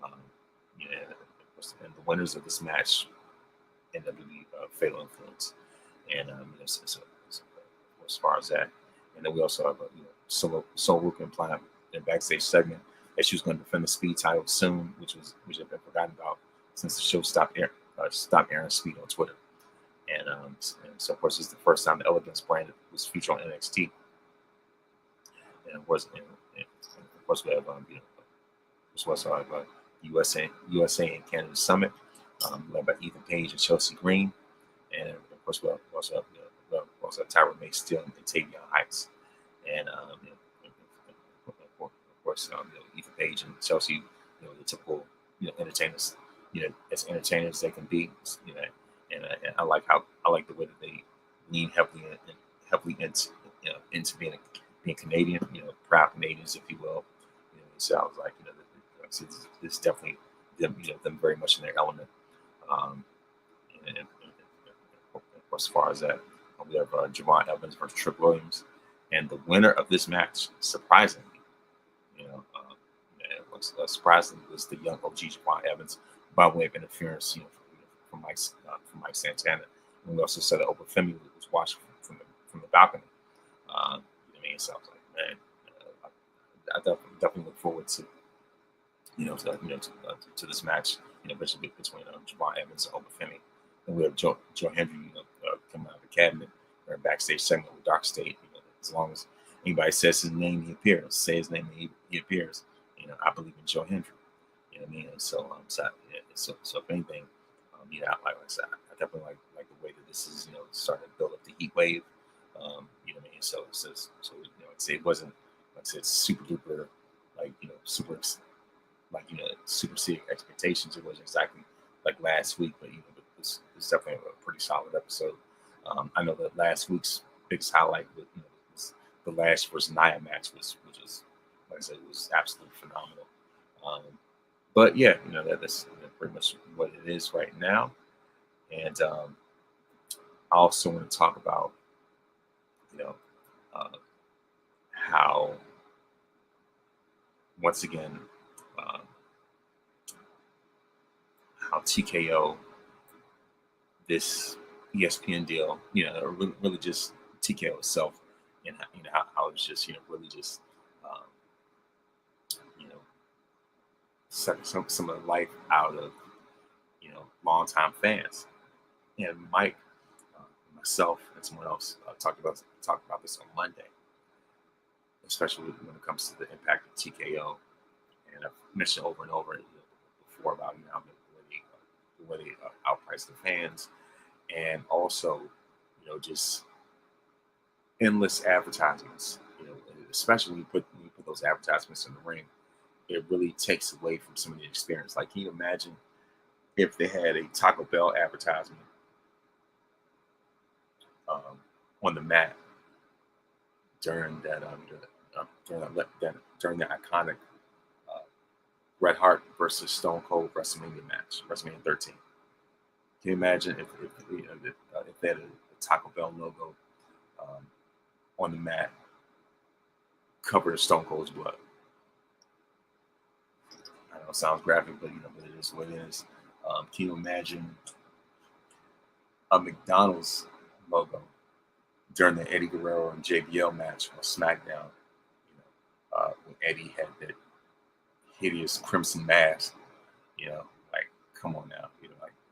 And the winners of this match end up being Fatal Influence. And so as far as that, and then we also have Solo Ruka implying in a backstage segment that she was going to defend the Speed title soon, which had been forgotten about since the show stopped airing Speed on Twitter. And so, of course, it's the first time the Elegance brand was featured on NXT. And of course, we have USA and Canada Summit, led by Ethan Page and Chelsea Green. And of course, we also have Tyra May Steele and Tavion Heights. And of course, Ethan Page and Chelsea, the typical entertainers, as entertainers they can be, and I like the way that they lean heavily into being Canadian, proud Canadians, if you will. So I was like, this is definitely them very much in their element. And of course, as far as that, we have Javon Evans versus Trick Williams, and the winner of this match, surprisingly, surprisingly, was the young OG Javon Evans by way of interference, from Mike Santana. And we also saw that Obafemi was watching from the balcony. So I was like, man, I definitely look forward to to this match, between Javon Evans and Obafemi. And we have Joe Hendry, coming out of the cabinet or backstage segment with Dark State. As long as anybody says his name, he appears. Say his name, he appears. I believe in Joe Hendry. So if anything, like I said, I definitely like the way that this is, starting to build up the heat wave. So it wasn't, like I said, super duper, superseding expectations. It wasn't exactly like last week, but it's definitely a pretty solid episode. I know that last week's biggest highlight was the Lash versus Nia match, which was, like I said, it was absolutely phenomenal. But yeah, that's pretty much what it is right now. And I also want to talk about, you know, uh, how once again, um, how TKO, this ESPN deal, really just TKO itself, and how it's just really just um, you know sucking some of the life out of longtime fans. And Mike, uh, myself, and someone else talked about this on Monday, especially when it comes to the impact of TKO. And I've mentioned over and over before about how the way they outprice the fans, and also just endless advertisements. Especially when you put those advertisements in the ring, it really takes away from some of the experience. Like, can you imagine if they had a Taco Bell advertisement on the mat during during the iconic Bret Hart versus Stone Cold WrestleMania match, WrestleMania 13? Can you imagine if they had a Taco Bell logo on the mat covered in Stone Cold's blood? I know it sounds graphic, but but it is what it is. Can you imagine a McDonald's logo during the Eddie Guerrero and JBL match on SmackDown? When Eddie had that hideous crimson mask. Like, come on now.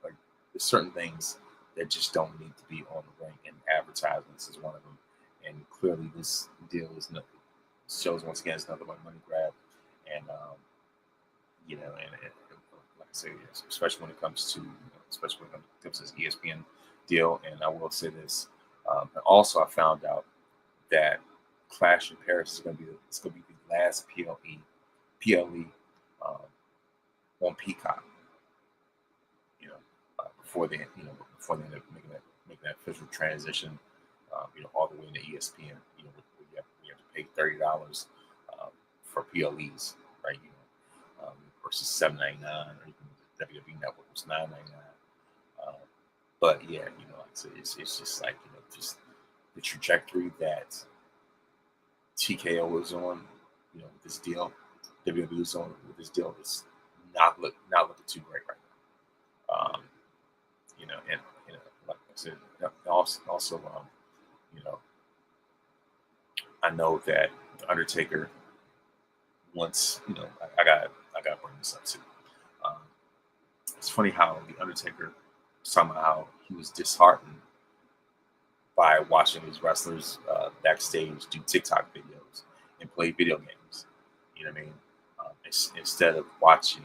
Like there's certain things that just don't need to be on the ring, and advertisements is one of them. And clearly, this deal shows once again it's nothing but money grab. And like I say, especially when it comes to this ESPN deal. And I will say this. And also, I found out that Clash in Paris is going to be the last PLE on Peacock. Before they end up making that official transition, all the way into ESPN. We have to pay $30 for PLEs, right? Versus $7.99, or even WWE Network was $9.99. But yeah, like I said, it's just like just the trajectory that TKO is on, with this deal, WWE is on with this deal, is not looking too great right now. And like I said, also, I know that the Undertaker once, I got to bring this up too. Um, it's funny how the Undertaker somehow he was disheartened by watching these wrestlers backstage do TikTok videos and play video games. You know what I mean? Instead of watching,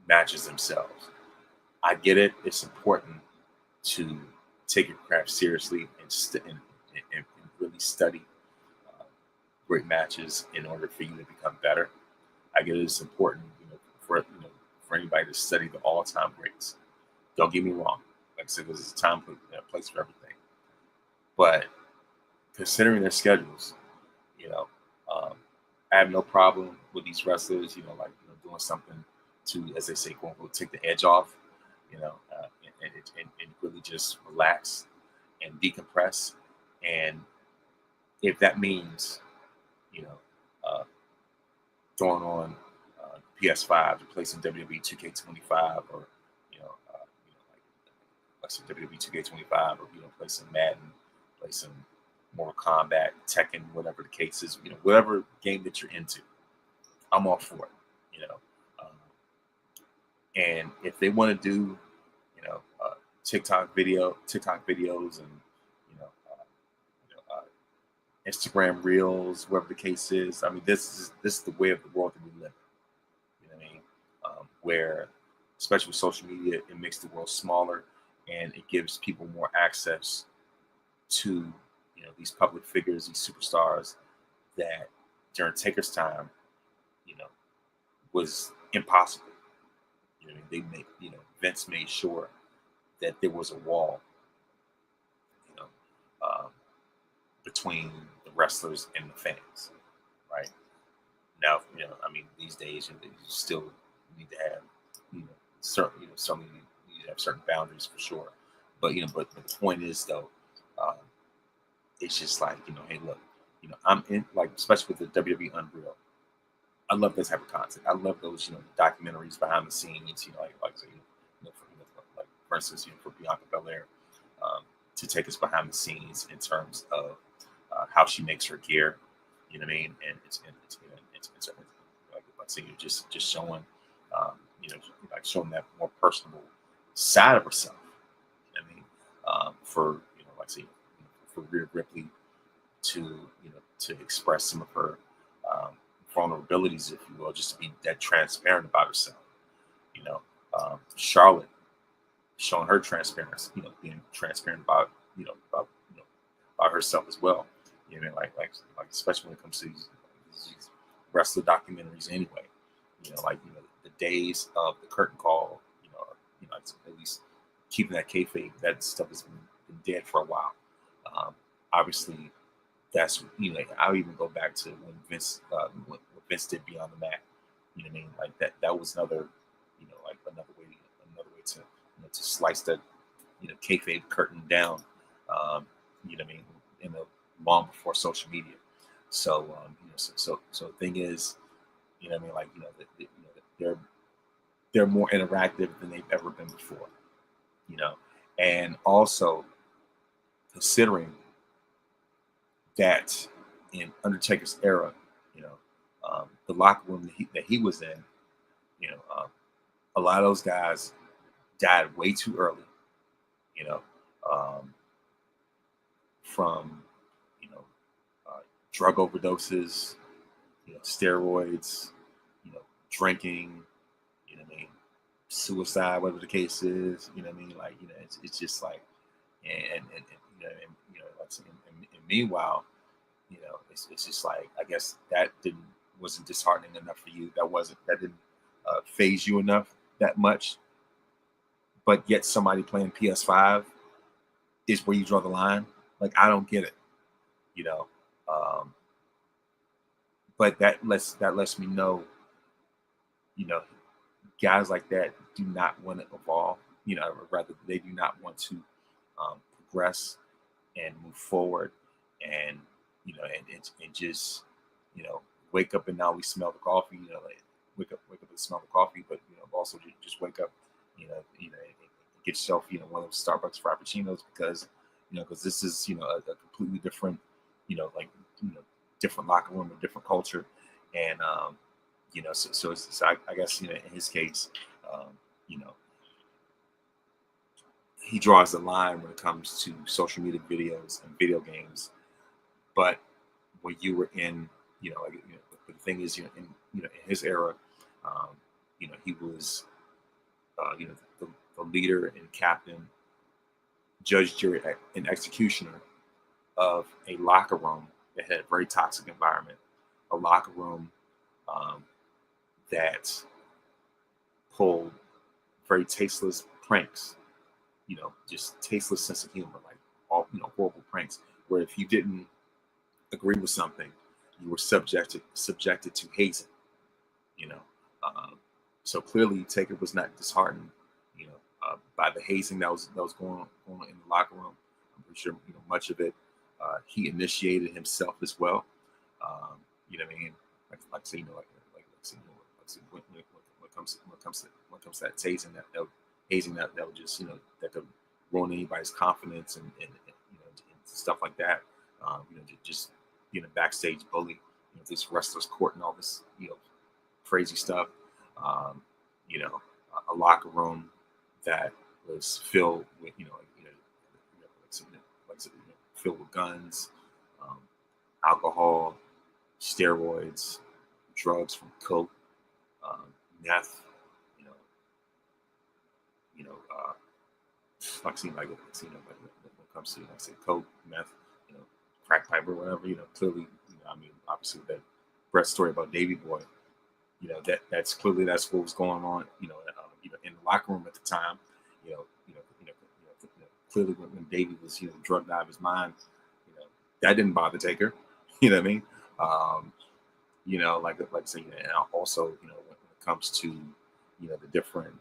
matches themselves. I get it. It's important to take your craft seriously and really study great matches in order for you to become better. I get it. It's important, for anybody to study the all-time greats. Don't get me wrong. Like I said, there's a time and a place for everything. But considering their schedules, um, I have no problem with these wrestlers, doing something to, as they say, quote unquote, take the edge off, and really just relax and decompress. And if that means, throwing on PS5 to play some WWE 2K25, or like some WWE 2K25, or play some Madden, play some Mortal Kombat, Tekken, whatever the case is, whatever game that you're into, I'm all for it. And if they want to do, TikTok videos, and Instagram reels, whatever the case is. I mean, this is the way of the world that we live in. You know what I mean? Where, especially with social media, it makes the world smaller, and it gives people more access to these public figures, these superstars that during Taker's time, was impossible. They made Vince made sure that there was a wall, um, between the wrestlers and the fans, right? Now, I mean, these days you still need to have certainly you have certain boundaries for sure. But but the point is though, uh, it's just like, hey, look, I'm in, like, especially with the WWE Unreal. I love this type of content. I love those, documentaries behind the scenes. Like say, like for instance, for Bianca Belair, to take us behind the scenes in terms of how she makes her gear. You know what I mean? And it's like say, you're just showing, um, like showing that more personable side of herself. You know what I mean? For like say, for Rhea Ripley to to express some of her um, vulnerabilities, if you will, just to be that transparent about herself. You know, Charlotte showing her transparency, being transparent about about herself as well. You know, like especially when it comes to these wrestler documentaries, anyway. Like the days of the curtain call, at least keeping that kayfabe, that stuff has been dead for a while. Um, Obviously, that's I'll even go back to when Vince did Beyond the Mat. You know what I mean? Like that was another, like another way to to slice that kayfabe curtain down. Um, you know what I mean? In the long before social media. So so the thing is, what I mean, like they're they're more interactive than they've ever been before. You know, and also considering that in Undertaker's era, the locker room that he was in, you know, um, a lot of those guys died way too early, you know, um, from, you know, drug overdoses, steroids, drinking, what I mean, suicide, whatever the case is, what I mean, like, it's just like, like, and meanwhile, it's just like, I guess that wasn't disheartening enough for you. That didn't phase you enough that much. But yet somebody playing PS5 is where you draw the line. Like, I don't get it, you know. Um, but that lets me know, you know, guys like that do not want to evolve. Or rather, they do not want to progress and move forward, and and just wake up and now we smell the coffee. Like, wake up and smell the coffee, but also just wake up, and get yourself one of those Starbucks frappuccinos, because this is a completely different like different locker room, a different culture, and so I guess in his case, um, you know he draws the line when it comes to social media videos and video games. But when you were in, like, the thing is, in his era, um, he was, the leader and captain, judge, jury, and executioner of a locker room that had a very toxic environment, a locker room um, that pulled very tasteless pranks, just tasteless sense of humor, like all horrible pranks, where if you didn't agree with something, you were subjected to hazing. You know, um, so clearly Taker was not disheartened, by the hazing that was going on in the locker room. I'm pretty sure much of it he initiated himself as well. What I mean, like say say, when it comes to that hazing that would just that could ruin anybody's confidence, and stuff like that. Just being a backstage bully, this wrestler's court and all this crazy stuff. Um, a locker room that was filled with filled with guns, um, alcohol, steroids, drugs from coke, meth. You know, like seem like like when it comes to like say coke, meth, crack pipe or whatever. Clearly, I mean, obviously that Brett story about Davy Boy. That's what was going on. In the locker room at the time. Clearly when Davy was drugged out of his mind, that didn't bother Taker. You know what I mean? Like I say, and also when it comes to the different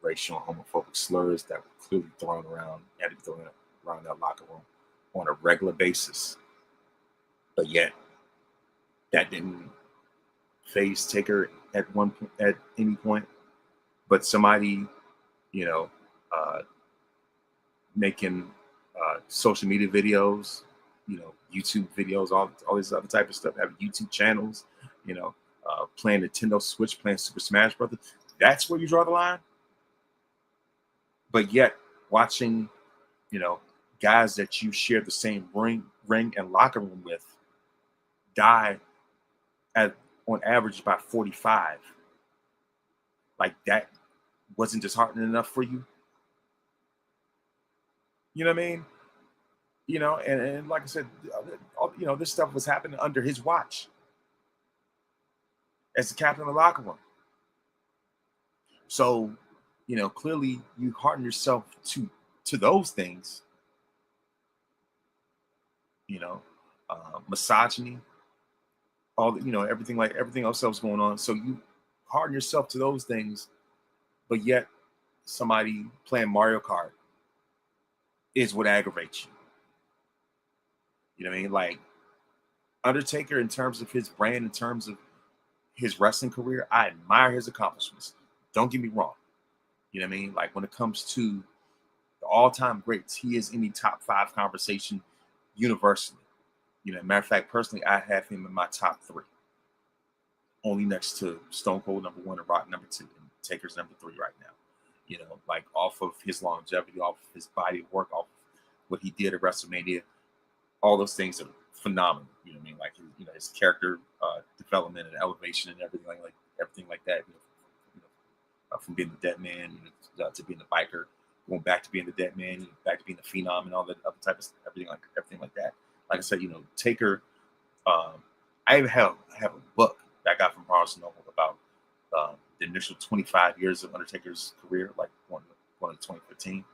racial and homophobic slurs that were clearly thrown around, had to be thrown around that locker room on a regular basis. But yet, that didn't phase Taker at any point. But somebody, you know, making social media videos, you know, YouTube videos, all this other type of stuff, having YouTube channels, you know, playing Nintendo Switch, playing Super Smash Brothers. That's where you draw the line. But yet, watching, you know, guys that you share the same ring and locker room with die on average by 45. Like, that wasn't disheartening enough for you. You know what I mean? You know, and like I said, you know, this stuff was happening under his watch as the captain of the locker room. So, you know, clearly you harden yourself to those things. You know, misogyny, you know, everything else that was going on. So you harden yourself to those things, but yet somebody playing Mario Kart is what aggravates you. You know what I mean? Like, Undertaker, in terms of his brand, in terms of his wrestling career, I admire his accomplishments. Don't get me wrong. You know what I mean? Like, when it comes to the all-time greats, he is in the top 5 conversation universally. You know, matter of fact, personally, I have him in my top 3. Only next to Stone Cold number 1 and Rock number 2, and Taker's number 3 right now. You know, like, off of his longevity, off of his body of work, off of what he did at WrestleMania, all those things are phenomenal. You know what I mean? Like, you know, his character development and elevation and everything like that. You know, from being the dead man, you know, to being the biker, going back to being the dead man, back to being the phenom, and all that other type of stuff, everything like that. Like I said, you know, Taker. I even have a book that I got from Barnes & Noble about the initial 25 years of Undertaker's career, like one in 2015.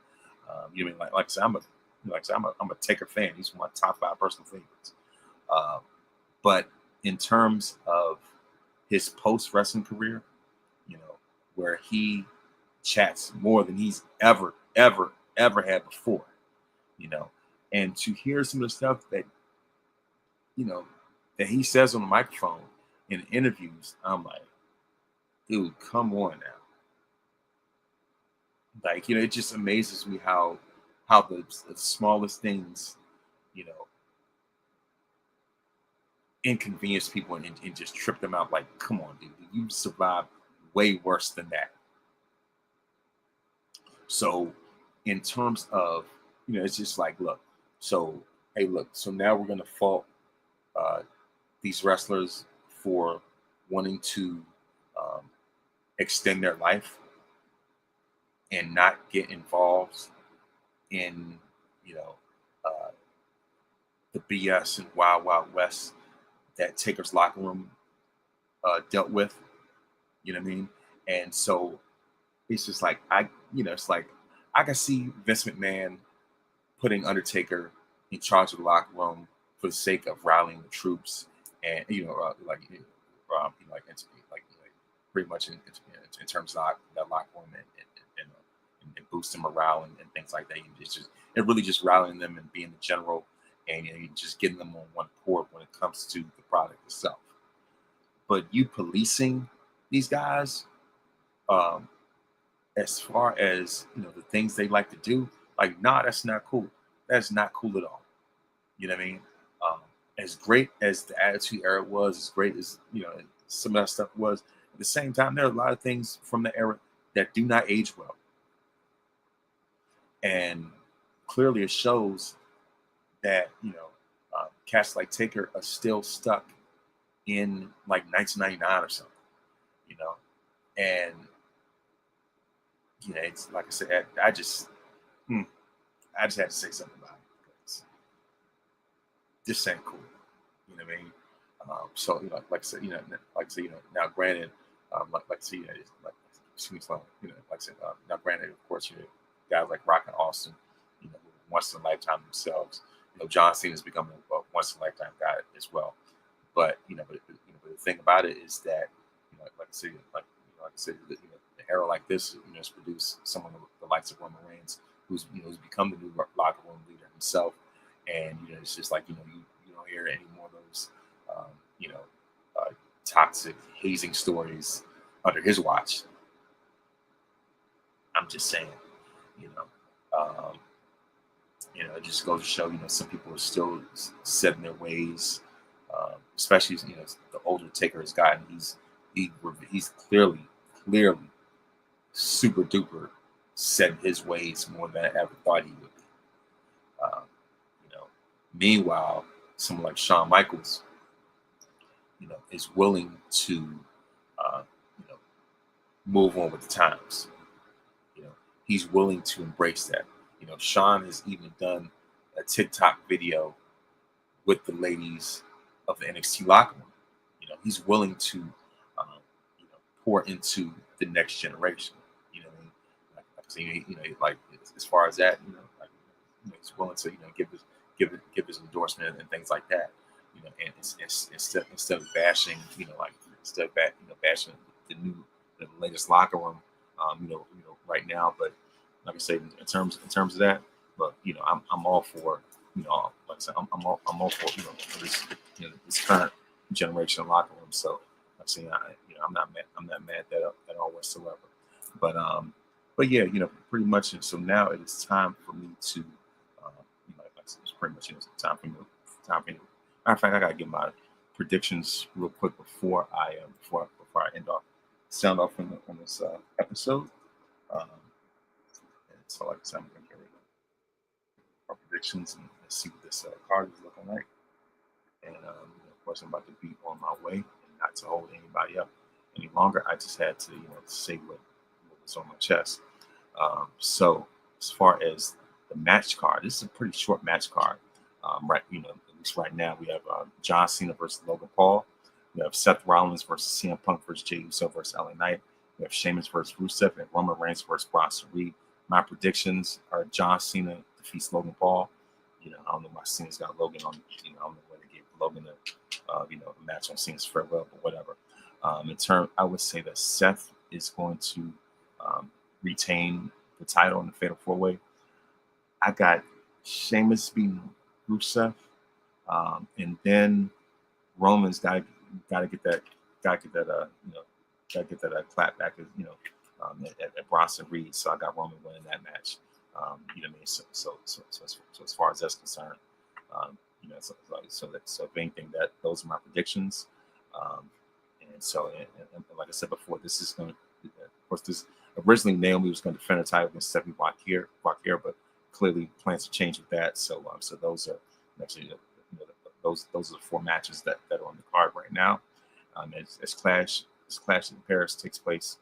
You know, like I said, I'm a Taker fan. He's one of my top 5 personal favorites. But in terms of his post wrestling career, you know, where he chats more than he's ever had before, you know, and to hear some of the stuff that, you know, that he says on the microphone in interviews, I'm like, dude, come on now. Like, you know, it just amazes me how the smallest things, you know, inconvenience people and just trip them out. Like, come on, dude, you survived way worse than that. So in terms of, you know, it's just like, look, so, hey, look, so now we're going to fault these wrestlers for wanting to extend their life and not get involved in, you know, the BS and Wild Wild West that Taker's locker room dealt with. You know what I mean? And so it's just like, it's like I can see Vince McMahon putting Undertaker in charge of the locker room for the sake of rallying the troops, and pretty much in terms of that locker room and boosting morale and things like that. It really just rallying them and being the general, and just getting them on one accord when it comes to the product itself. But you policing these guys, as far as, you know, the things they like to do, like, nah, that's not cool. That's not cool at all. You know what I mean? As great as the Attitude Era was, as great as, you know, some of that stuff was, at the same time, there are a lot of things from the era that do not age well. And clearly it shows that, you know, cats like Taker are still stuck in like 1999 or something, you know? And, you know, it's like I said, I just had to say something about it, because this ain't cool. You know what I mean? So, you know, like I said, now granted, like I said, now granted, of course, you know, guys like Rock and Austin, you know, once in a lifetime themselves. You know, John Cena's become a once in a lifetime guy as well. But, you know, but the thing about it is that, you know, like I said, like like I said, the era like this, has produced someone the likes of Roman Reigns, who's become the new locker room leader himself, and it's just like you don't hear any more of those toxic hazing stories under his watch. I'm just saying, it just goes to show, some people are still set in their ways, especially the older Taker has gotten. He's clearly super duper set in his ways more than I ever thought he would be. Meanwhile, someone like Shawn Michaels, is willing to, move on with the times. He's willing to embrace that. Shawn has even done a TikTok video with the ladies of the NXT locker room. He's willing to, pour into the next generation. Like as far as that, he's willing to, give his endorsement and things like that. And instead of bashing, bashing the latest locker room, right now. But like I said, in terms of that, but I'm all for, like I said, I'm all for for this this current generation of locker room. So I'm saying I'm not mad at all whatsoever. But yeah, pretty much. And so now it is time for me to, like I said, it's pretty much it's time for me. Matter of fact, I gotta get my predictions real quick before I sound off on this episode. And so, like I said, I'm gonna get our predictions and see what this card is looking like. And of course, I'm about to be on my way, and not to hold anybody up any longer. I just had to, say what was on my chest. So, as far as the match card, this is a pretty short match card. Right, at least right now, we have John Cena versus Logan Paul. We have Seth Rollins versus CM Punk versus Jey Uso versus LA Knight. We have Sheamus versus Rusev and Roman Reigns versus Bronson Reed. My predictions are John Cena defeats Logan Paul. I don't know why Cena's got Logan on. I don't know why they gave Logan a match on Cena's farewell, but whatever. I would say that Seth is going to retain the title in the Fatal 4-Way. I got Sheamus beating Rusev, and then Roman's got to get that clap back at Bronson Reed. So I got Roman winning that match. You know what I mean? So as far as that's concerned, so if anything, that those are my predictions. And so like I said before, this is going to, of course, this originally Naomi was going to defend her title against Stephanie Bakir, but clearly plans to change with that. So those are actually those are the 4 matches that are on the card right now. As Clash in Paris takes place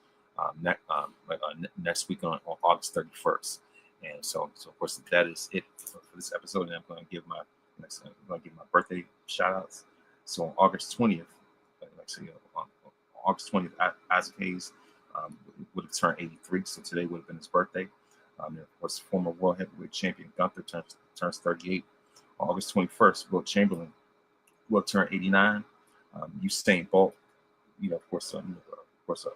next week on August 31st. And so of course that is it for this episode. And I'm going to give my birthday shout outs. So on August 20th, on August 20th, Isaac Hayes would have turned 83. So today would have been his birthday. And of course, former World Heavyweight Champion Gunther turns 38. On August 21st, Will Chamberlain will turn 89. Usain Bolt, of course,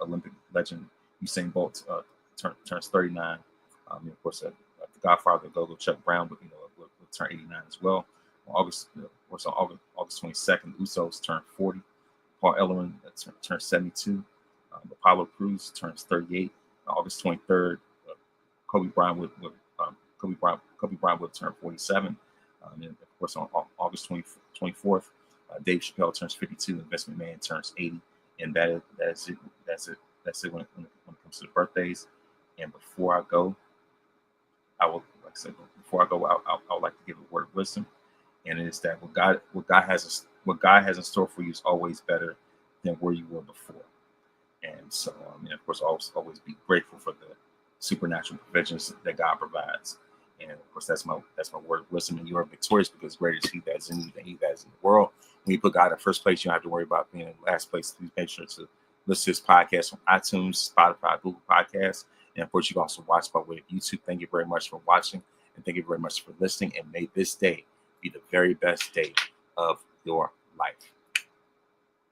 Olympic legend Usain Bolt turns 39. Of course, the Godfather Gogo Chuck Brown will turn 89 as well. On August 22nd, Usos turn 40. Paul Ellering turns 72. Apollo Crews turns 38. On August 23rd, Kobe Bryant would turn 47. And of course, on August 24th, Dave Chappelle turns 52, and Vince McMahon turns 80. And that's it. That's it when it comes to the birthdays. And before I go, I would like to give a word of wisdom, and it is that what God has in store for you is always better than where you were before. And so, of course, always be grateful for the supernatural provisions that God provides. And of course, that's my word of wisdom. And you are victorious because greater is He that is in you than he that is in the world. When you put God in first place, you don't have to worry about being in last place. Please make sure to listen to this podcast on iTunes, Spotify, Google Podcasts. And of course, you can also watch by way of YouTube. Thank you very much for watching, and thank you very much for listening. And may this day be the very best day of your life.